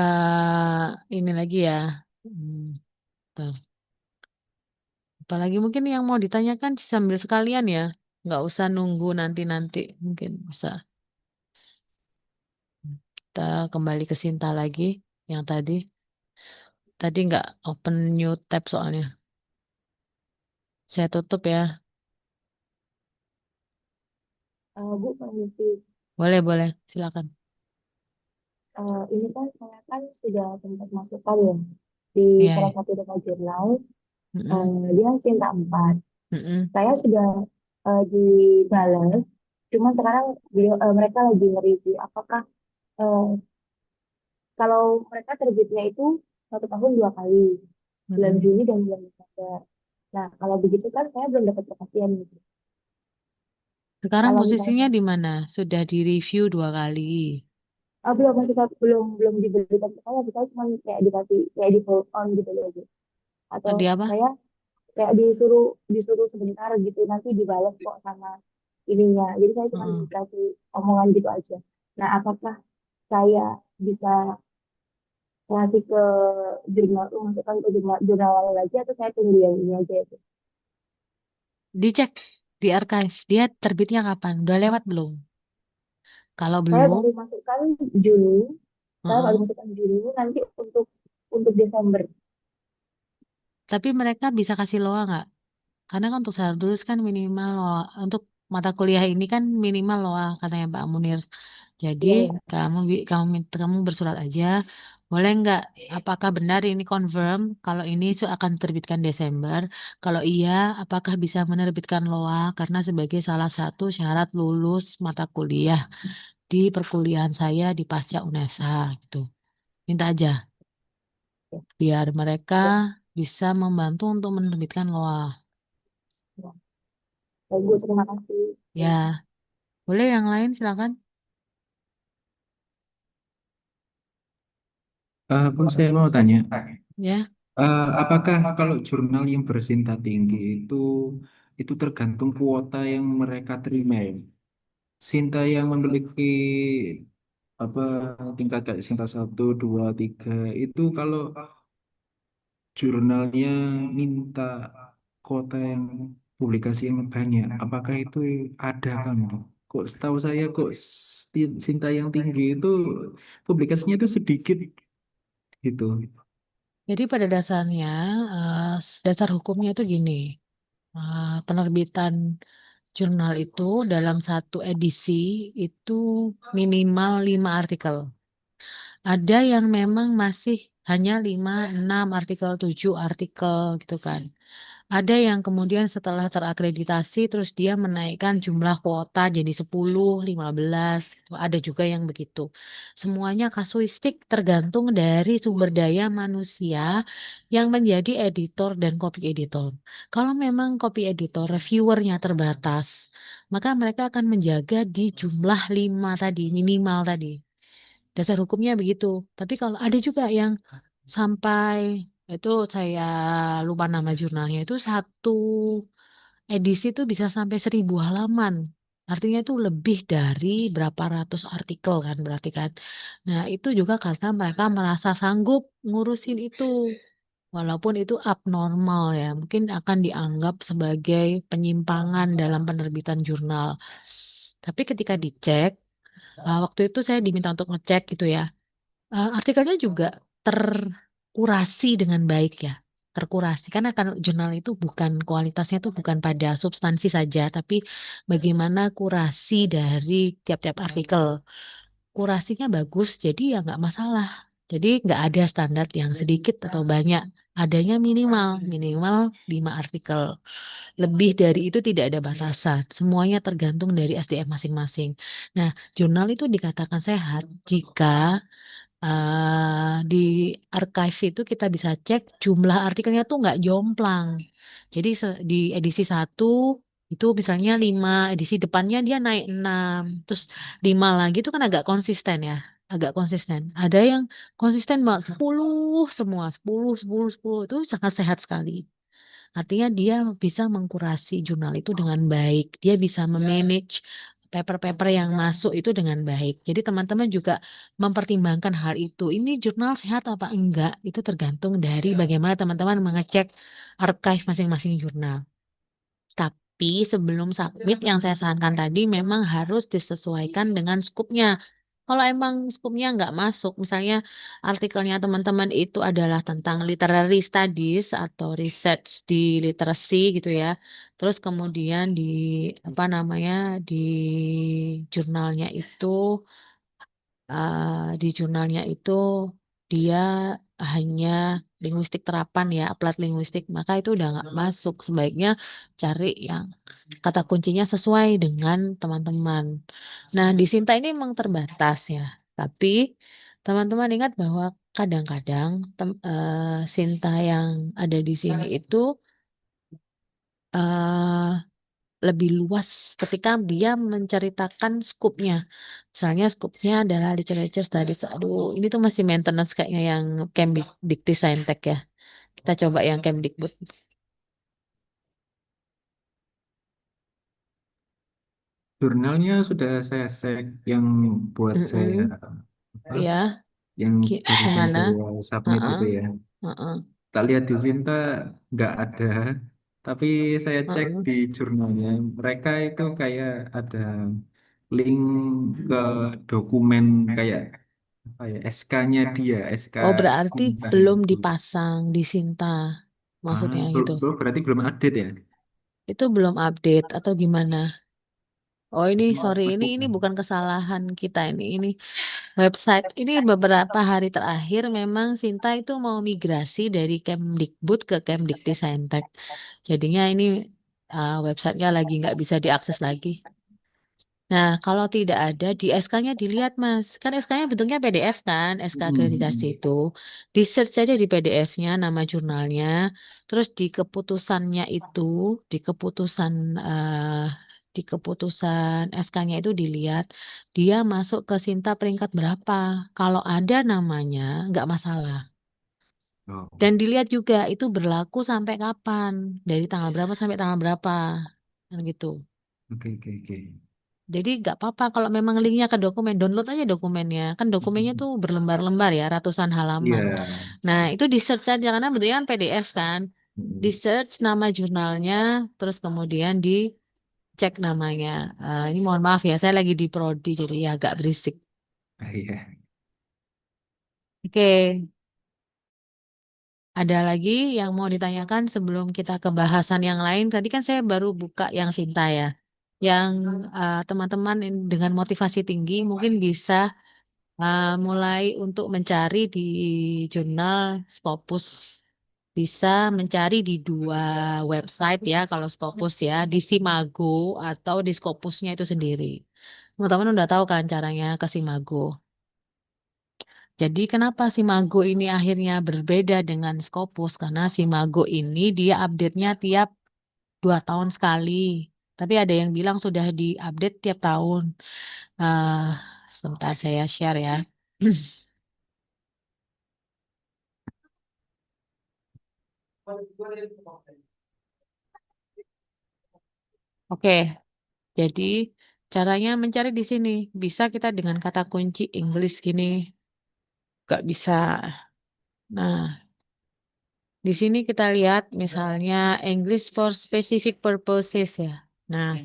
ini lagi ya. Bentar. Apalagi mungkin yang mau ditanyakan sambil sekalian ya. Nggak usah nunggu nanti-nanti. Mungkin bisa. Kita kembali ke Sinta lagi. Yang tadi. Tadi nggak open new tab soalnya. Saya tutup ya.
Bu, permisi.
Boleh, boleh. Silakan.
Ini kan saya kan sudah sempat masukkan ya di
Iya,
salah
iya.
satu jurnal.
Mm-mm,
Dia cinta 4.
mm-mm.
Saya sudah dibalas, cuma sekarang mereka lagi nge-review apakah eh, kalau mereka terbitnya itu 1 tahun 2 kali, bulan
Mm-mm.
Juni dan bulan Desember. Nah, kalau begitu kan saya belum dapat kepastian gitu.
Sekarang
Kalau
posisinya
misalnya
di mana? Sudah di-review 2 kali.
belum masih belum diberikan ke saya, sih. Saya cuma kayak dikasih kayak di hold on gitu loh, Bu. Atau
Tadi apa?
saya kayak disuruh disuruh sebentar gitu, nanti dibalas kok sama ininya. Jadi saya cuma
Heeh.
dikasih omongan gitu aja. Nah, apakah saya bisa ngasih ke jurnal, masukkan ke jurnal lain lagi, atau saya tunggu yang ini aja itu?
Dicek di archive. Dia terbitnya kapan? Udah lewat belum? Kalau
Saya
belum,
baru masukkan Juni, saya baru
heeh.
masukkan Juni nanti untuk Desember.
Tapi mereka bisa kasih loa nggak? Karena kan untuk syarat lulus kan minimal loa. Untuk mata kuliah ini kan minimal loa katanya Pak Munir. Jadi
Iya, ya.
kamu bersurat aja. Boleh nggak? Apakah benar ini confirm kalau ini akan diterbitkan Desember? Kalau iya, apakah bisa menerbitkan loa karena sebagai salah satu syarat lulus mata kuliah di perkuliahan saya di Pasca UNESA gitu. Minta aja biar mereka
Ya,
bisa membantu untuk menerbitkan loa.
ya. Baik, Bu, terima kasih.
Ya, boleh yang lain silakan.
Bung, saya mau tanya,
Ya.
apakah kalau jurnal yang bersinta tinggi itu tergantung kuota yang mereka terima ya? Sinta yang memiliki apa tingkat kayak Sinta 1, 2, 3 itu kalau jurnalnya minta kuota yang publikasi yang banyak, apakah itu ada kan? Kok setahu saya kok Sinta yang tinggi itu publikasinya itu sedikit gitu.
Jadi pada dasarnya dasar hukumnya itu gini, penerbitan jurnal itu dalam satu edisi itu minimal 5 artikel. Ada yang memang masih hanya 5, 6 artikel, 7 artikel gitu kan. Ada yang kemudian setelah terakreditasi terus dia menaikkan jumlah kuota jadi 10, 15 gitu. Ada juga yang begitu. Semuanya kasuistik tergantung dari sumber daya manusia yang menjadi editor dan copy editor. Kalau memang copy editor reviewernya terbatas, maka mereka akan menjaga di jumlah 5 tadi, minimal tadi. Dasar hukumnya begitu. Tapi kalau ada juga yang sampai itu saya lupa nama jurnalnya itu satu edisi itu bisa sampai 1.000 halaman. Artinya itu lebih dari berapa ratus artikel kan berarti kan. Nah itu juga karena mereka merasa sanggup ngurusin itu. Walaupun itu abnormal ya, mungkin akan dianggap sebagai penyimpangan dalam penerbitan jurnal. Tapi ketika dicek, waktu itu saya diminta untuk ngecek gitu ya. Artikelnya juga terkurasi dengan baik ya. Terkurasi karena kan jurnal itu bukan kualitasnya tuh bukan pada substansi saja, tapi bagaimana kurasi dari tiap-tiap artikel. Kurasinya bagus, jadi ya nggak masalah. Jadi nggak ada standar yang sedikit atau banyak. Adanya minimal 5 artikel. Lebih dari itu tidak ada batasan. Semuanya tergantung dari SDM masing-masing. Nah, jurnal itu dikatakan sehat jika di archive itu kita bisa cek jumlah artikelnya tuh nggak jomplang. Jadi di edisi 1 itu misalnya 5, edisi depannya dia naik 6, terus 5 lagi itu kan agak konsisten ya. Agak konsisten. Ada yang konsisten banget 10 semua, 10 10 10 itu sangat sehat sekali. Artinya dia bisa mengkurasi jurnal itu dengan baik. Dia bisa memanage paper-paper yang masuk itu dengan baik. Jadi teman-teman juga mempertimbangkan hal itu. Ini jurnal sehat apa enggak? Itu tergantung dari bagaimana teman-teman mengecek archive masing-masing jurnal. Tapi sebelum submit yang saya sarankan tadi memang harus disesuaikan dengan skupnya. Kalau emang skupnya nggak masuk, misalnya artikelnya teman-teman itu adalah tentang literary studies atau research di literasi gitu ya. Terus kemudian di apa namanya di jurnalnya itu di jurnalnya itu dia hanya linguistik terapan ya, aplat linguistik, maka itu udah nggak masuk. Sebaiknya cari yang kata kuncinya sesuai dengan teman-teman. Nah, di Sinta ini memang terbatas ya, tapi teman-teman ingat bahwa kadang-kadang Sinta yang ada di sini itu eh, lebih luas ketika dia menceritakan skupnya. Misalnya skupnya adalah literature studies. Aduh, ini tuh masih maintenance kayaknya yang Kemdikti Saintek ya. Kita coba yang Kemdikbud.
Jurnalnya sudah saya cek yang buat saya
Mm-mm.
apa?
Ya,
Yang barusan
gimana?
saya submit
Heeh,
itu ya.
heeh,
Tak lihat di Sinta nggak ada, tapi saya cek
heeh.
di jurnalnya mereka itu kayak ada link ke dokumen kayak apa ya SK-nya dia, SK
Oh, berarti
Sinta
belum
itu.
dipasang di Sinta.
Ah,
Maksudnya gitu.
berarti belum update ya?
Itu belum update atau gimana? Oh, ini sorry,
Aku
ini bukan kesalahan kita ini. Ini website ini beberapa hari terakhir memang Sinta itu mau migrasi dari Kemdikbud ke Kemdikti-Saintek. Jadinya ini websitenya lagi nggak bisa diakses lagi. Nah, kalau tidak ada di SK-nya dilihat Mas. Kan SK-nya bentuknya PDF kan, SK akreditasi
Hmm.
itu. Di search aja di PDF-nya nama jurnalnya. Terus di keputusannya itu, di keputusan di keputusan SK-nya itu dilihat dia masuk ke Sinta peringkat berapa. Kalau ada namanya, nggak masalah.
Oh,
Dan dilihat juga itu berlaku sampai kapan, dari tanggal berapa sampai tanggal berapa, kan gitu.
oke oke oke.
Jadi nggak apa-apa kalau memang linknya ke dokumen, download aja dokumennya. Kan dokumennya tuh berlembar-lembar ya, ratusan
Iya.
halaman. Nah, itu di search aja karena bentuknya kan PDF kan. Di
Hmm.
search nama jurnalnya, terus kemudian dicek namanya. Ini mohon maaf ya, saya lagi di prodi jadi ya agak berisik.
Ah, iya.
Oke, ada lagi yang mau ditanyakan sebelum kita ke bahasan yang lain? Tadi kan saya baru buka yang Sinta ya. Yang teman-teman dengan motivasi tinggi mungkin bisa mulai untuk mencari di jurnal Scopus. Bisa mencari di 2 website ya kalau Scopus ya, di Simago atau di Scopusnya itu sendiri. Teman-teman udah tahu kan caranya ke Simago. Jadi kenapa Simago ini akhirnya berbeda dengan Scopus? Karena Simago ini dia update-nya tiap 2 tahun sekali. Tapi ada yang bilang sudah diupdate tiap tahun. Eh, Sebentar saya share ya. Oke, jadi caranya mencari di sini. Bisa kita dengan kata kunci English gini. Gak bisa. Nah, di sini kita lihat misalnya English for specific purposes ya. Nah,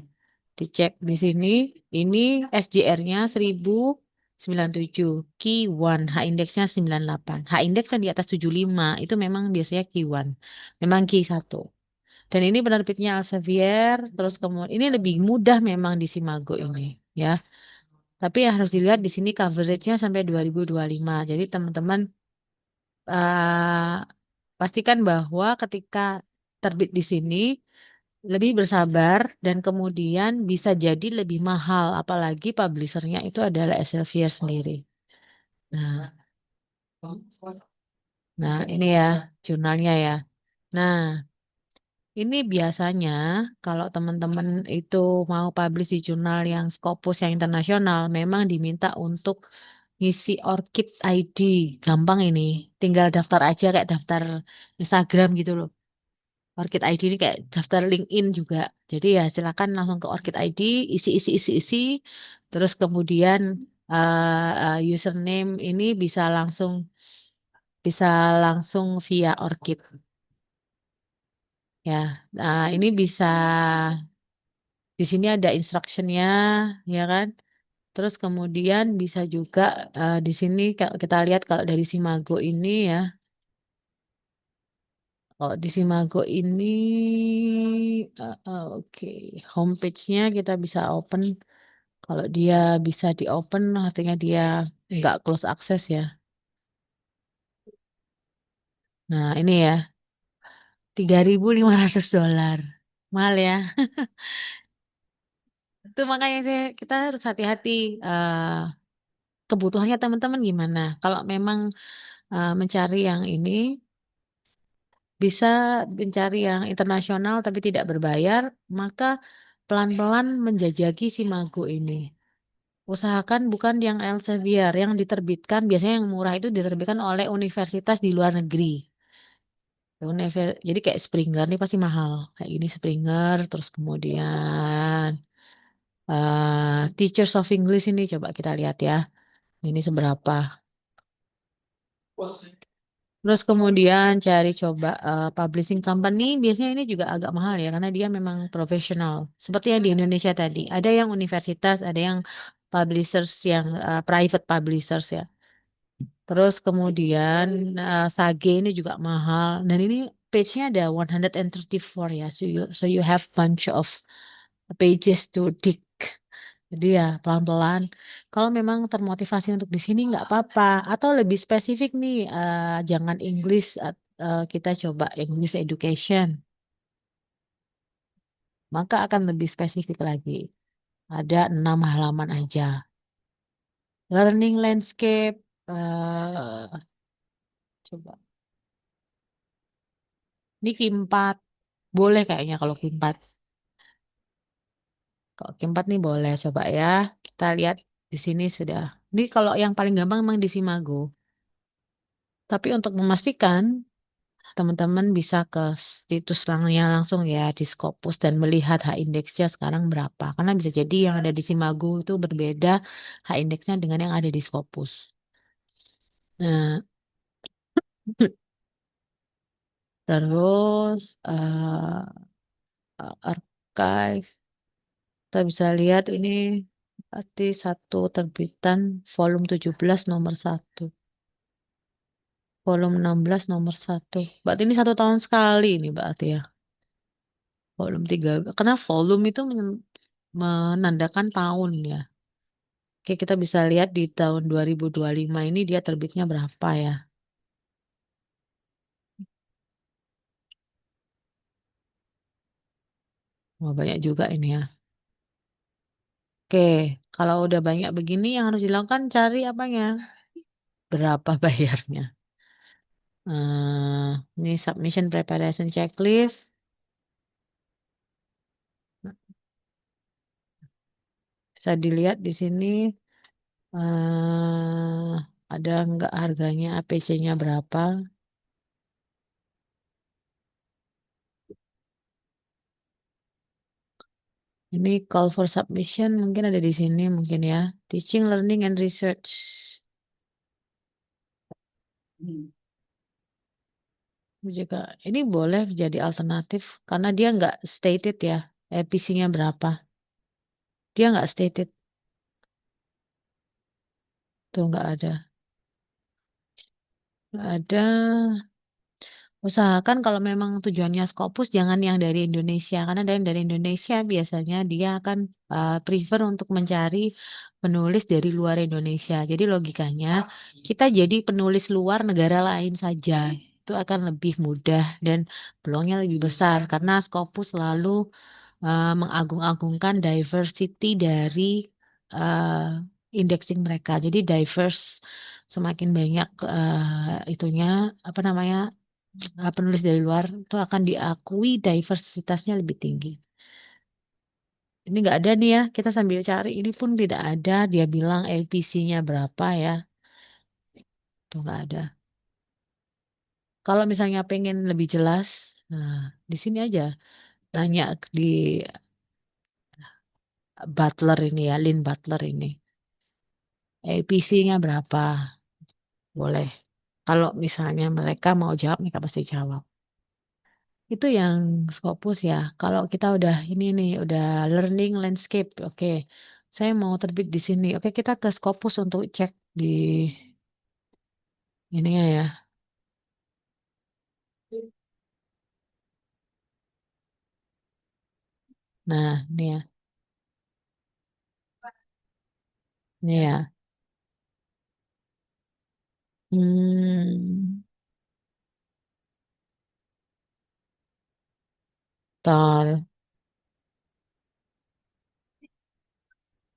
dicek di sini. Ini SJR-nya 1097. Key 1, H-indeksnya 98. H-indeks yang di atas 75 itu memang biasanya key 1. Memang key 1. Dan ini penerbitnya Elsevier, terus kemudian ini lebih mudah memang di Simago ini, ya. Tapi harus dilihat di sini coveragenya sampai 2025. Jadi teman-teman pastikan bahwa ketika terbit di sini lebih bersabar dan kemudian bisa jadi lebih mahal, apalagi publishernya itu adalah Elsevier sendiri. Nah, ini ya jurnalnya ya. Nah, ini biasanya kalau teman-teman itu mau publish di jurnal yang Scopus yang internasional, memang diminta untuk ngisi ORCID ID. Gampang ini, tinggal daftar aja kayak daftar Instagram gitu loh. ORCID ID ini kayak daftar LinkedIn juga. Jadi ya silakan langsung ke ORCID ID, isi. Terus kemudian username ini bisa langsung via ORCID. Ya, nah ini bisa di sini ada instructionnya, ya kan? Terus kemudian bisa juga di sini kalau kita lihat kalau dari Simago ini ya, kalau di Simago ini, oke, homepage-nya kita bisa open. Kalau dia bisa di open, artinya dia nggak close access ya. Nah ini ya, $3.500, mahal ya. Itu makanya kita harus hati-hati. Kebutuhannya teman-teman gimana? Kalau memang mencari yang ini, bisa mencari yang internasional tapi tidak berbayar, maka pelan-pelan menjajaki si Mago ini. Usahakan bukan yang Elsevier, yang diterbitkan, biasanya yang murah itu diterbitkan oleh universitas di luar negeri. Jadi kayak Springer ini pasti mahal. Kayak gini Springer, terus kemudian Teachers of English ini coba kita lihat ya. Ini seberapa. Terus kemudian cari coba publishing company, biasanya ini juga agak mahal ya karena dia memang profesional. Seperti yang di Indonesia tadi, ada yang universitas, ada yang publishers yang private publishers ya. Terus kemudian Sage ini juga mahal dan ini page-nya ada 134 ya. So you have bunch of pages to dig. Jadi ya pelan-pelan. Kalau memang termotivasi untuk di sini nggak apa-apa. Atau lebih spesifik nih, jangan English, kita coba English Education. Maka akan lebih spesifik lagi. Ada 6 halaman aja. Learning Landscape, coba. Ini Q4. Boleh kayaknya kalau Q4. Kalau Q4 nih boleh coba ya. Kita lihat di sini sudah. Ini kalau yang paling gampang memang di Simago. Tapi untuk memastikan teman-teman bisa ke situs langsung ya di Scopus dan melihat H-indeksnya sekarang berapa. Karena bisa jadi yang ada di Simago itu berbeda H-indeksnya dengan yang ada di Scopus. Nah, terus archive kita bisa lihat ini berarti satu terbitan volume 17 nomor 1. Volume 16 nomor 1. Berarti ini 1 tahun sekali ini berarti ya. Volume 3. Karena volume itu menandakan tahun ya. Oke, kita bisa lihat di tahun 2025 ini dia terbitnya berapa ya. Wah, banyak juga ini ya. Oke, kalau udah banyak begini yang harus dilakukan cari apanya? Berapa bayarnya? Ini submission preparation checklist. Bisa dilihat di sini. Ada nggak harganya, APC-nya berapa? Ini call for submission mungkin ada di sini mungkin ya. Teaching, learning, and research. Juga ini boleh jadi alternatif karena dia nggak stated ya, APC-nya berapa. Dia nggak stated. Tuh nggak ada. Nggak ada. Usahakan kalau memang tujuannya Scopus jangan yang dari Indonesia karena dari Indonesia biasanya dia akan prefer untuk mencari penulis dari luar Indonesia. Jadi logikanya kita jadi penulis luar negara lain saja itu akan lebih mudah dan peluangnya lebih besar karena Scopus selalu mengagung-agungkan diversity dari indexing mereka. Jadi diverse semakin banyak itunya apa namanya penulis dari luar itu akan diakui diversitasnya lebih tinggi. Ini nggak ada nih ya, kita sambil cari ini pun tidak ada. Dia bilang LPC-nya berapa ya? Tuh nggak ada. Kalau misalnya pengen lebih jelas, nah di sini aja nanya di Butler ini ya, Lynn Butler ini. LPC-nya berapa? Boleh. Kalau misalnya mereka mau jawab, mereka pasti jawab. Itu yang Scopus ya. Kalau kita udah ini nih, udah learning landscape, oke. Saya mau terbit di sini. Oke, kita ke Scopus untuk cek di ininya ya. Nah, ini ya. Ini ya. Hmm, Ntar.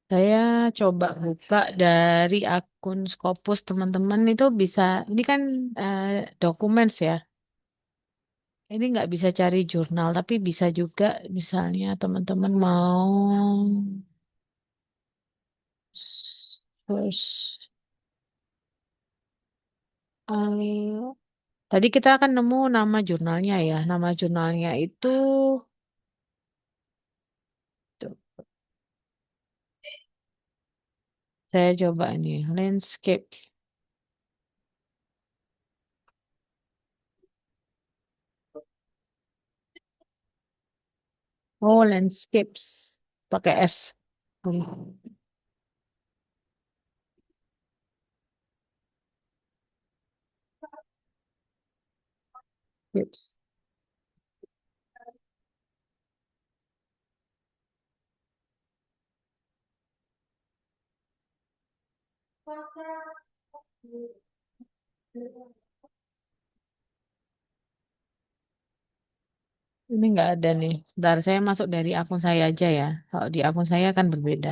Saya coba buka dari akun Scopus teman-teman itu bisa. Ini kan eh, dokumen ya. Ini nggak bisa cari jurnal, tapi bisa juga misalnya teman-teman mau terus tadi kita akan nemu nama jurnalnya ya. Nama jurnalnya itu tuh, saya coba nih landscape. Oh, landscapes pakai S. Hmm. Landscapes. Ini nggak ada nih. Bentar, saya masuk dari akun saya aja ya. Kalau di akun saya kan berbeda.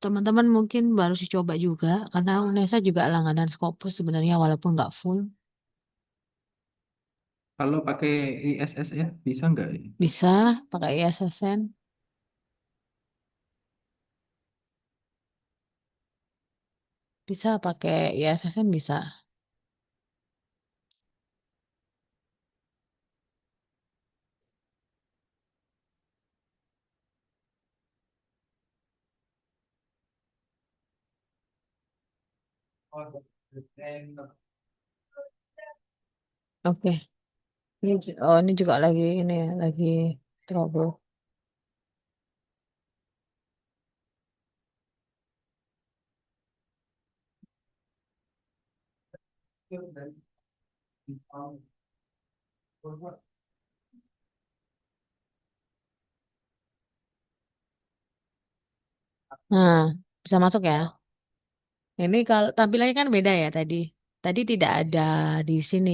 Teman-teman mungkin baru coba juga karena UNESA juga langganan Scopus sebenarnya walaupun nggak full.
Kalau pakai ISSN bisa nggak ya?
Bisa pakai ISSN, bisa pakai ISSN bisa. Oke. Ini juga lagi ini ya, lagi trouble. Nah, bisa masuk ya. Ini kalau tampilannya kan beda ya tadi. Tadi tidak ada di sini.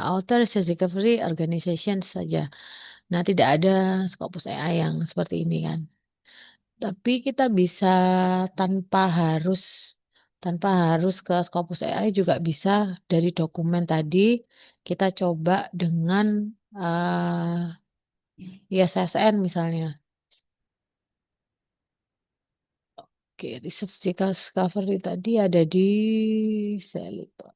Author Research Discovery Organization saja. Nah, tidak ada Scopus AI yang seperti ini kan. Tapi kita bisa tanpa harus tanpa harus ke Scopus AI juga bisa dari dokumen tadi kita coba dengan ISSN misalnya. Oke, Oke, research discovery tadi ada di, saya lupa.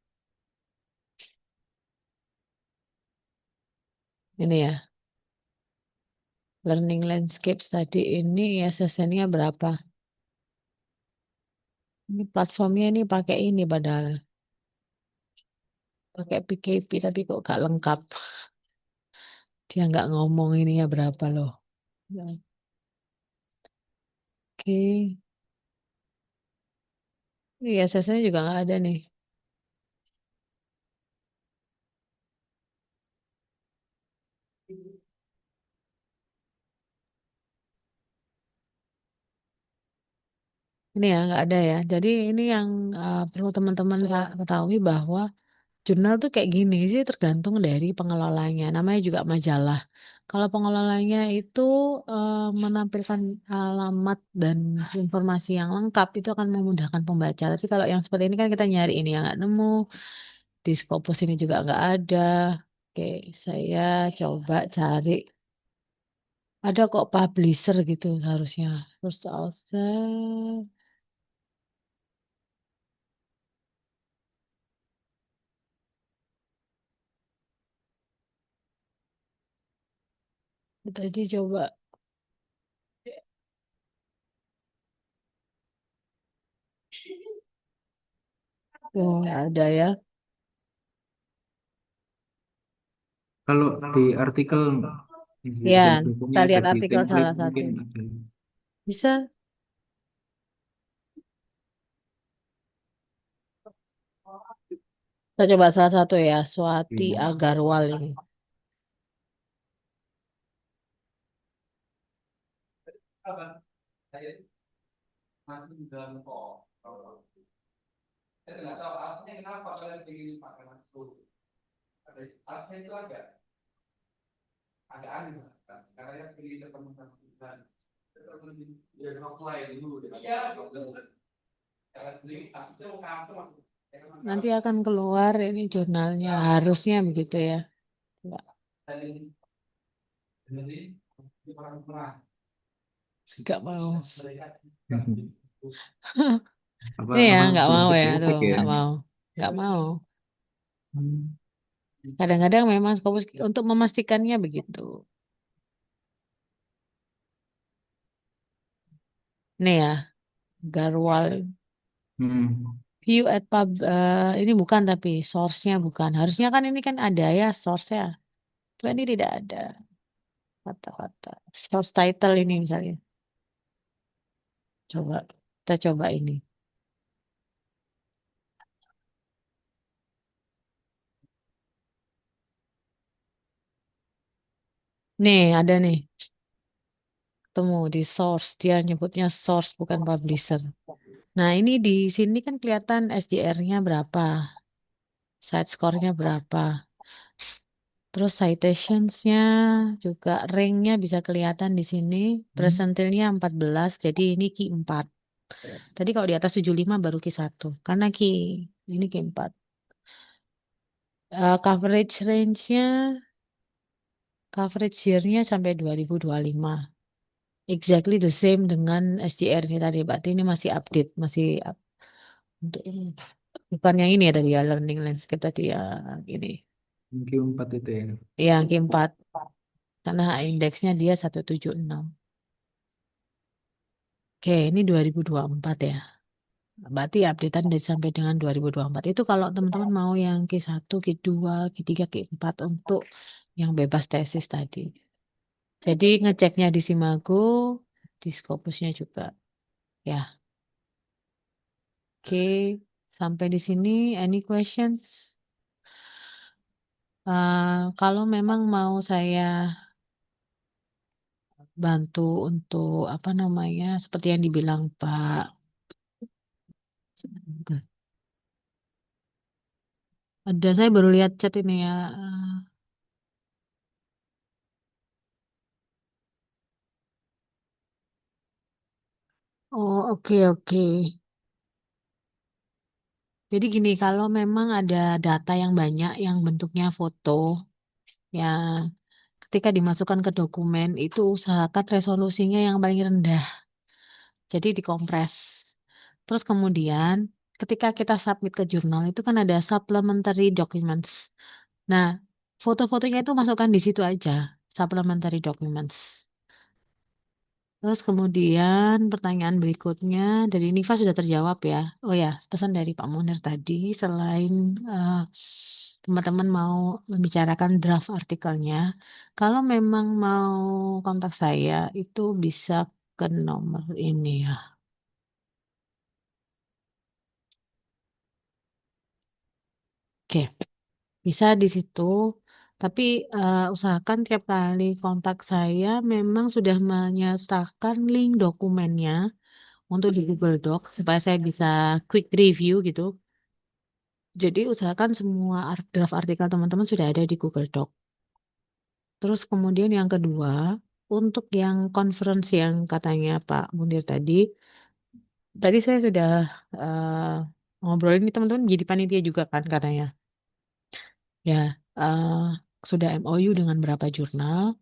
Ini ya, learning landscapes tadi ini ISSN-nya berapa? Ini platformnya ini pakai ini padahal. Pakai PKP tapi kok gak lengkap. Dia nggak ngomong ini ya berapa loh. Ya, oke. Ini ISSN-nya juga nggak ada nih. Ini ya nggak ada ya. Jadi ini yang perlu teman-teman ketahui bahwa jurnal tuh kayak gini sih tergantung dari pengelolanya. Namanya juga majalah. Kalau pengelolanya itu menampilkan alamat dan informasi yang lengkap itu akan memudahkan pembaca. Tapi kalau yang seperti ini kan kita nyari ini yang nggak nemu. Di Scopus ini juga nggak ada. Oke, saya coba cari. Ada kok publisher gitu harusnya. First author. Tadi coba. Oh, nggak ada ya.
Kalau di artikel
Ya,
bukunya
kita
ada
lihat
di
artikel
template
salah satu.
mungkin ada.
Bisa. Kita coba salah satu ya, Swati
Iya.
Agarwal ini. Nanti akan keluar ini jurnalnya, harusnya begitu ya. Nggak. Nggak mau.
Apa
Ini ya,
apa
nggak
belum
mau ya, tuh,
ketik ya?
nggak mau. Nggak mau.
Hmm.
Kadang-kadang memang Scopus untuk memastikannya begitu. Nih ya, Garwal.
Hmm.
View at pub, ini bukan tapi source-nya bukan. Harusnya kan ini kan ada ya source-nya. Cuma ini tidak ada kata-kata. Source title ini misalnya. Coba, kita coba ini. Nih, ada nih. Ketemu di source. Dia nyebutnya source bukan publisher. Nah, ini di sini kan kelihatan SJR-nya berapa. Site score-nya berapa. Terus citationsnya juga rank-nya bisa kelihatan di sini. Persentilnya 14, jadi ini key 4. Tadi kalau di atas 75 baru key 1. Karena key, ini key 4. Coverage range-nya, coverage year-nya sampai 2025. Exactly the same dengan SJR ini tadi. Berarti ini masih update, masih untuk ini. Bukan yang ini ya tadi ya, learning landscape tadi ya, ini.
Q4 itu ya.
Yang key 4. Karena indeksnya dia 176. Oke, ini 2024 ya. Berarti updatean dari sampai dengan 2024. Itu kalau teman-teman mau yang Q1, Q2, Q3, Q4 untuk yang bebas tesis tadi. Jadi ngeceknya di Simago, di Scopusnya juga. Ya. Oke, sampai di sini any questions? Kalau memang mau saya bantu untuk apa namanya, seperti yang dibilang Pak. Ada saya baru lihat chat ini ya. Oh, oke oke. Jadi gini, kalau memang ada data yang banyak yang bentuknya foto, yang ketika dimasukkan ke dokumen itu usahakan resolusinya yang paling rendah. Jadi dikompres. Terus kemudian ketika kita submit ke jurnal itu kan ada supplementary documents. Nah, foto-fotonya itu masukkan di situ aja, supplementary documents. Terus kemudian pertanyaan berikutnya dari Nifa sudah terjawab ya. Oh ya, pesan dari Pak Munir tadi, selain teman-teman mau membicarakan draft artikelnya, kalau memang mau kontak saya itu bisa ke nomor ini ya. Oke, bisa di situ. Tapi usahakan tiap kali kontak saya memang sudah menyertakan link dokumennya untuk di Google Doc supaya saya bisa quick review gitu. Jadi usahakan semua draft artikel teman-teman sudah ada di Google Doc. Terus kemudian yang kedua, untuk yang conference yang katanya Pak Munir tadi saya sudah eh, ngobrolin ini teman-teman jadi panitia juga kan katanya. Ya, eh, sudah MOU dengan berapa jurnal.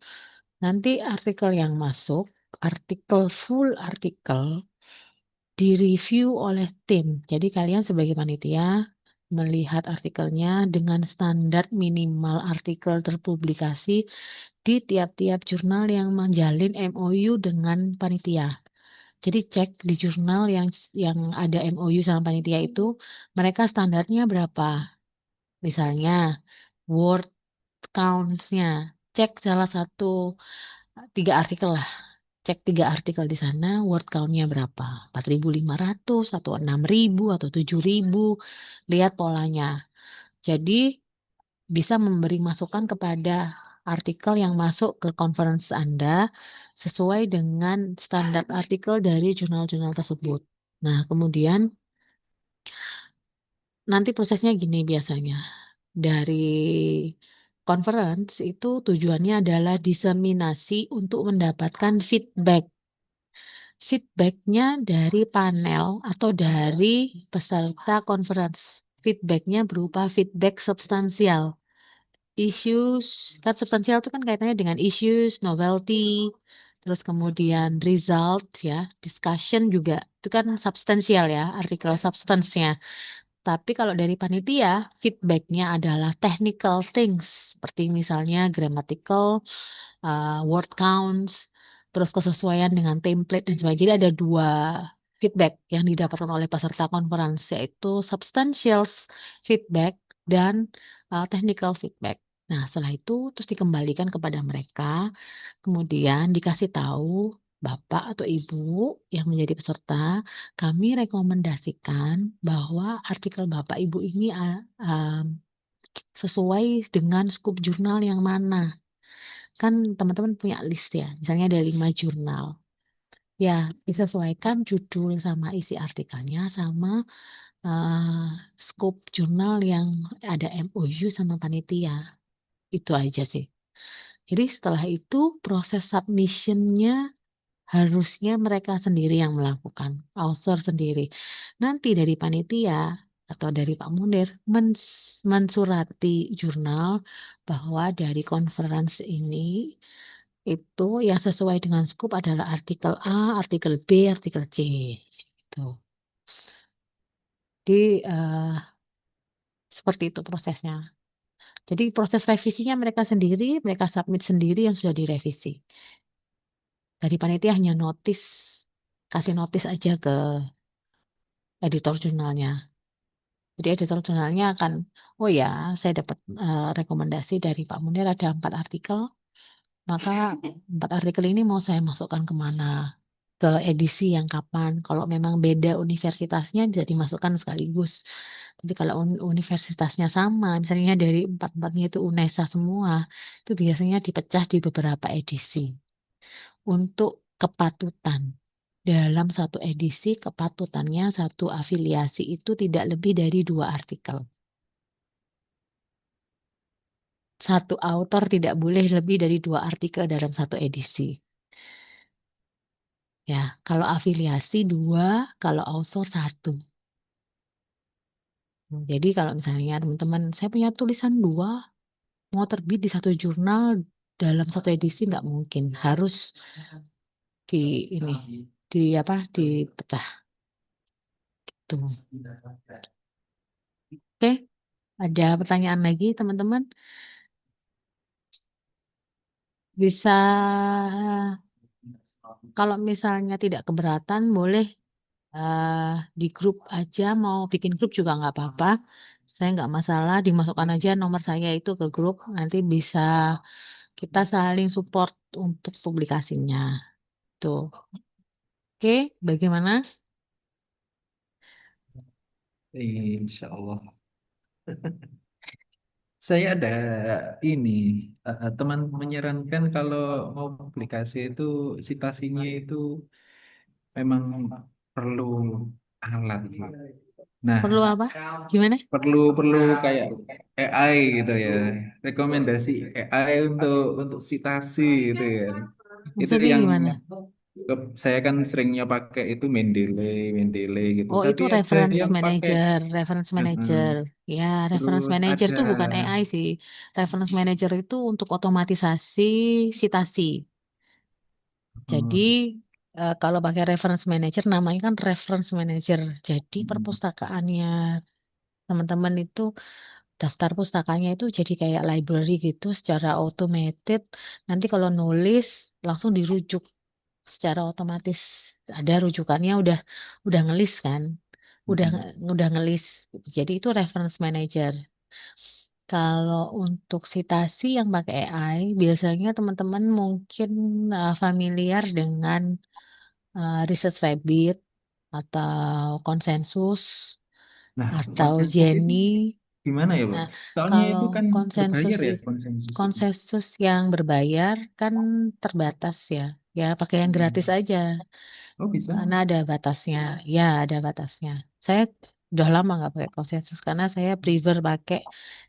Nanti artikel yang masuk, full artikel direview oleh tim. Jadi kalian sebagai panitia melihat artikelnya dengan standar minimal artikel terpublikasi di tiap-tiap jurnal yang menjalin MOU dengan panitia. Jadi cek di jurnal yang ada MOU sama panitia itu mereka standarnya berapa. Misalnya word counts-nya. Cek salah satu 3 artikel lah. Cek 3 artikel di sana, word count-nya berapa? 4.500 atau 6.000 atau 7.000. Lihat polanya. Jadi bisa memberi masukan kepada artikel yang masuk ke conference Anda sesuai dengan standar artikel dari jurnal-jurnal tersebut. Nah, kemudian nanti prosesnya gini biasanya. Dari conference itu tujuannya adalah diseminasi untuk mendapatkan feedback. Feedbacknya dari panel atau dari peserta conference. Feedbacknya berupa feedback substansial. Issues, kan substansial itu kan kaitannya dengan issues, novelty, terus kemudian result ya, discussion juga. Itu kan substansial ya, artikel substance-nya. Tapi kalau dari panitia, feedbacknya adalah technical things, seperti misalnya grammatical, word counts, terus kesesuaian dengan template dan sebagainya. Jadi ada 2 feedback yang didapatkan oleh peserta konferensi, yaitu substantial feedback dan technical feedback. Nah, setelah itu terus dikembalikan kepada mereka, kemudian dikasih tahu Bapak atau Ibu yang menjadi peserta, kami rekomendasikan bahwa artikel Bapak Ibu ini sesuai dengan skup jurnal yang mana. Kan teman-teman punya list ya, misalnya ada 5 jurnal. Ya, disesuaikan judul sama isi artikelnya sama skup jurnal yang ada MOU sama panitia. Itu aja sih. Jadi setelah itu proses submissionnya harusnya mereka sendiri yang melakukan, author sendiri. Nanti dari panitia atau dari Pak Munir mensurati jurnal bahwa dari conference ini itu yang sesuai dengan skup adalah artikel A, artikel B, artikel C. Gitu. Jadi seperti itu prosesnya. Jadi proses revisinya mereka sendiri, mereka submit sendiri yang sudah direvisi. Dari panitia hanya kasih notis aja ke editor jurnalnya. Jadi editor jurnalnya akan, oh ya, saya dapat rekomendasi dari Pak Munir ada 4 artikel, maka 4 artikel ini mau saya masukkan kemana? Ke edisi yang kapan? Kalau memang beda universitasnya bisa dimasukkan sekaligus. Tapi kalau universitasnya sama, misalnya dari 4-4-nya itu UNESA semua, itu biasanya dipecah di beberapa edisi. Untuk kepatutan. Dalam satu edisi, kepatutannya satu afiliasi itu tidak lebih dari 2 artikel. Satu autor tidak boleh lebih dari 2 artikel dalam satu edisi. Ya, kalau afiliasi 2, kalau author 1. Jadi kalau misalnya teman-teman, saya punya tulisan 2, mau terbit di satu jurnal dalam satu edisi nggak mungkin, harus di ini, dipecah. Tuh. Oke, ada pertanyaan lagi teman-teman? Bisa, kalau misalnya tidak keberatan, boleh di grup aja, mau bikin grup juga nggak apa-apa. Saya nggak masalah, dimasukkan aja nomor saya itu ke grup, nanti bisa kita saling support untuk publikasinya. Tuh. Oke, bagaimana?
Insya Allah. Saya ada ini, teman menyarankan kalau mau publikasi itu citasinya itu memang perlu alat. Nah,
Perlu apa? Gimana?
perlu perlu kayak AI gitu ya, rekomendasi AI untuk citasi itu ya. Itu
Maksudnya
yang
gimana?
saya kan seringnya pakai itu Mendeley, Mendeley gitu.
Oh,
Tapi
itu
ada
reference
yang pakai,
manager, reference
mm-mm.
manager. Ya, reference
Terus
manager
ada,
itu bukan AI sih. Reference manager itu untuk otomatisasi citasi. Jadi,
mm,
kalau pakai reference manager, namanya kan reference manager. Jadi,
mm,
perpustakaannya teman-teman itu, daftar pustakanya itu jadi kayak library gitu, secara automated. Nanti kalau nulis, langsung dirujuk secara otomatis. Ada rujukannya udah ngelis kan, udah
mm.
udah ngelis. Jadi itu reference manager. Kalau untuk citasi yang pakai AI, biasanya teman-teman mungkin familiar dengan Research Rabbit atau konsensus
Nah,
atau
konsensus itu
Jenny.
gimana ya, Bu?
Nah,
Soalnya
kalau
itu kan
konsensus
berbayar ya konsensus itu.
konsensus yang berbayar kan terbatas ya. Ya pakai yang gratis
Hmm.
aja.
Oh, bisa.
Karena ada batasnya. Ya, ada batasnya. Saya udah lama nggak pakai konsensus karena saya prefer pakai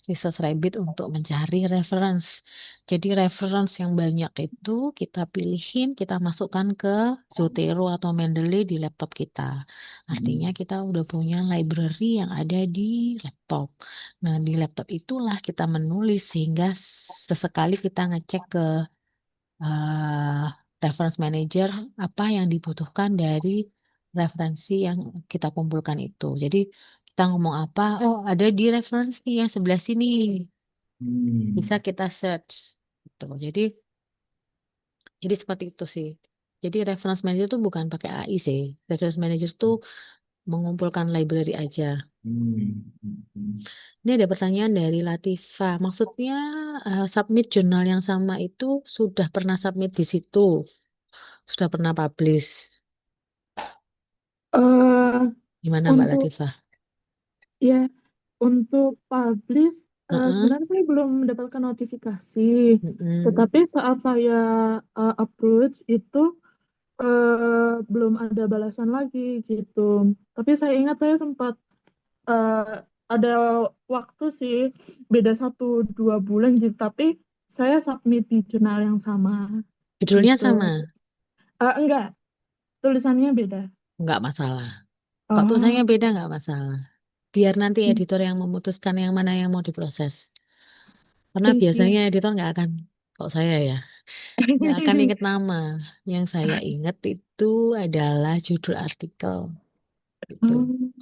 Research Rabbit untuk mencari reference. Jadi reference yang banyak itu kita pilihin, kita masukkan ke Zotero atau Mendeley di laptop kita. Artinya
Hmm.
kita udah punya library yang ada di laptop. Nah, di laptop itulah kita menulis sehingga sesekali kita ngecek ke eh, reference manager apa yang dibutuhkan dari referensi yang kita kumpulkan itu. Jadi kita ngomong apa, oh ada di reference nih yang sebelah sini, bisa
Hmm.
kita search. Gitu. Jadi seperti itu sih. Jadi reference manager itu bukan pakai AI sih. Reference manager itu mengumpulkan library aja.
Hmm. Hmm.
Ini ada pertanyaan dari Latifa. Maksudnya submit jurnal yang sama itu sudah pernah submit di situ, sudah pernah publish.
eh
Gimana Mbak
untuk
Latifah?
ya untuk publish
Heeh,
sebenarnya saya belum mendapatkan notifikasi,
heeh.
tetapi saat saya approach itu belum ada balasan lagi gitu. Tapi saya ingat saya sempat eh, ada waktu sih beda 1-2 bulan gitu, tapi saya submit di jurnal yang sama
Judulnya
gitu.
sama,
Enggak, tulisannya beda.
nggak masalah. Kalau tulisannya
Oh,
beda nggak masalah. Biar nanti
hmm,
editor yang memutuskan yang mana yang mau diproses. Karena
oke
biasanya
siap.
editor nggak akan, kok saya ya, nggak akan inget nama. Yang saya inget itu adalah judul artikel. Gitu.
Hmm,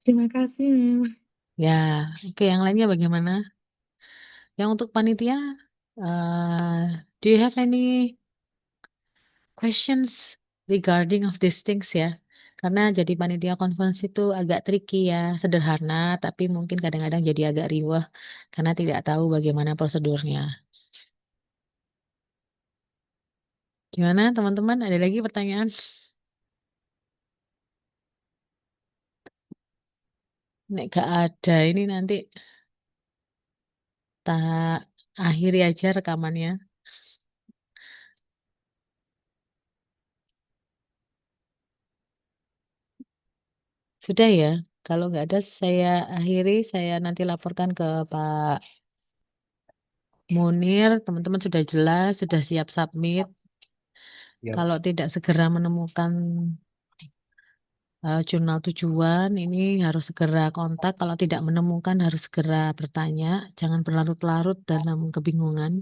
terima kasih, Mem.
Ya, oke. Yang lainnya bagaimana? Yang untuk panitia, do you have any questions regarding of these things ya? Karena jadi panitia conference itu agak tricky ya, sederhana, tapi mungkin kadang-kadang jadi agak riweh karena tidak tahu bagaimana prosedurnya. Gimana teman-teman? Ada lagi pertanyaan? Nek gak ada ini nanti tak akhiri aja rekamannya. Sudah ya. Kalau nggak ada saya akhiri, saya nanti laporkan ke Pak Munir. Teman-teman sudah jelas, sudah siap submit.
Ya.
Kalau tidak segera menemukan jurnal tujuan, ini harus segera kontak. Kalau tidak menemukan, harus segera bertanya. Jangan berlarut-larut dalam kebingungan,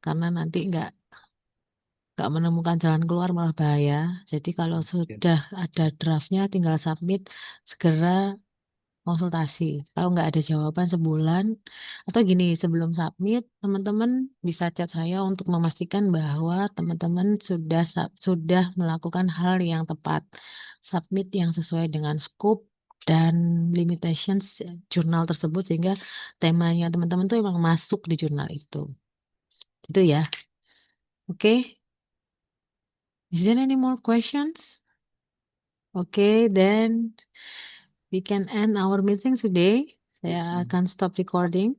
karena nanti nggak nggak menemukan jalan keluar malah bahaya. Jadi kalau sudah ada draftnya tinggal submit, segera konsultasi. Kalau nggak ada jawaban sebulan, atau gini, sebelum submit, teman-teman bisa chat saya untuk memastikan bahwa teman-teman sudah melakukan hal yang tepat. Submit yang sesuai dengan scope dan limitations jurnal tersebut sehingga temanya teman-teman tuh emang masuk di jurnal itu. Itu ya. Oke. Is there any more questions? Okay, then we can end our meeting today. Saya akan stop recording.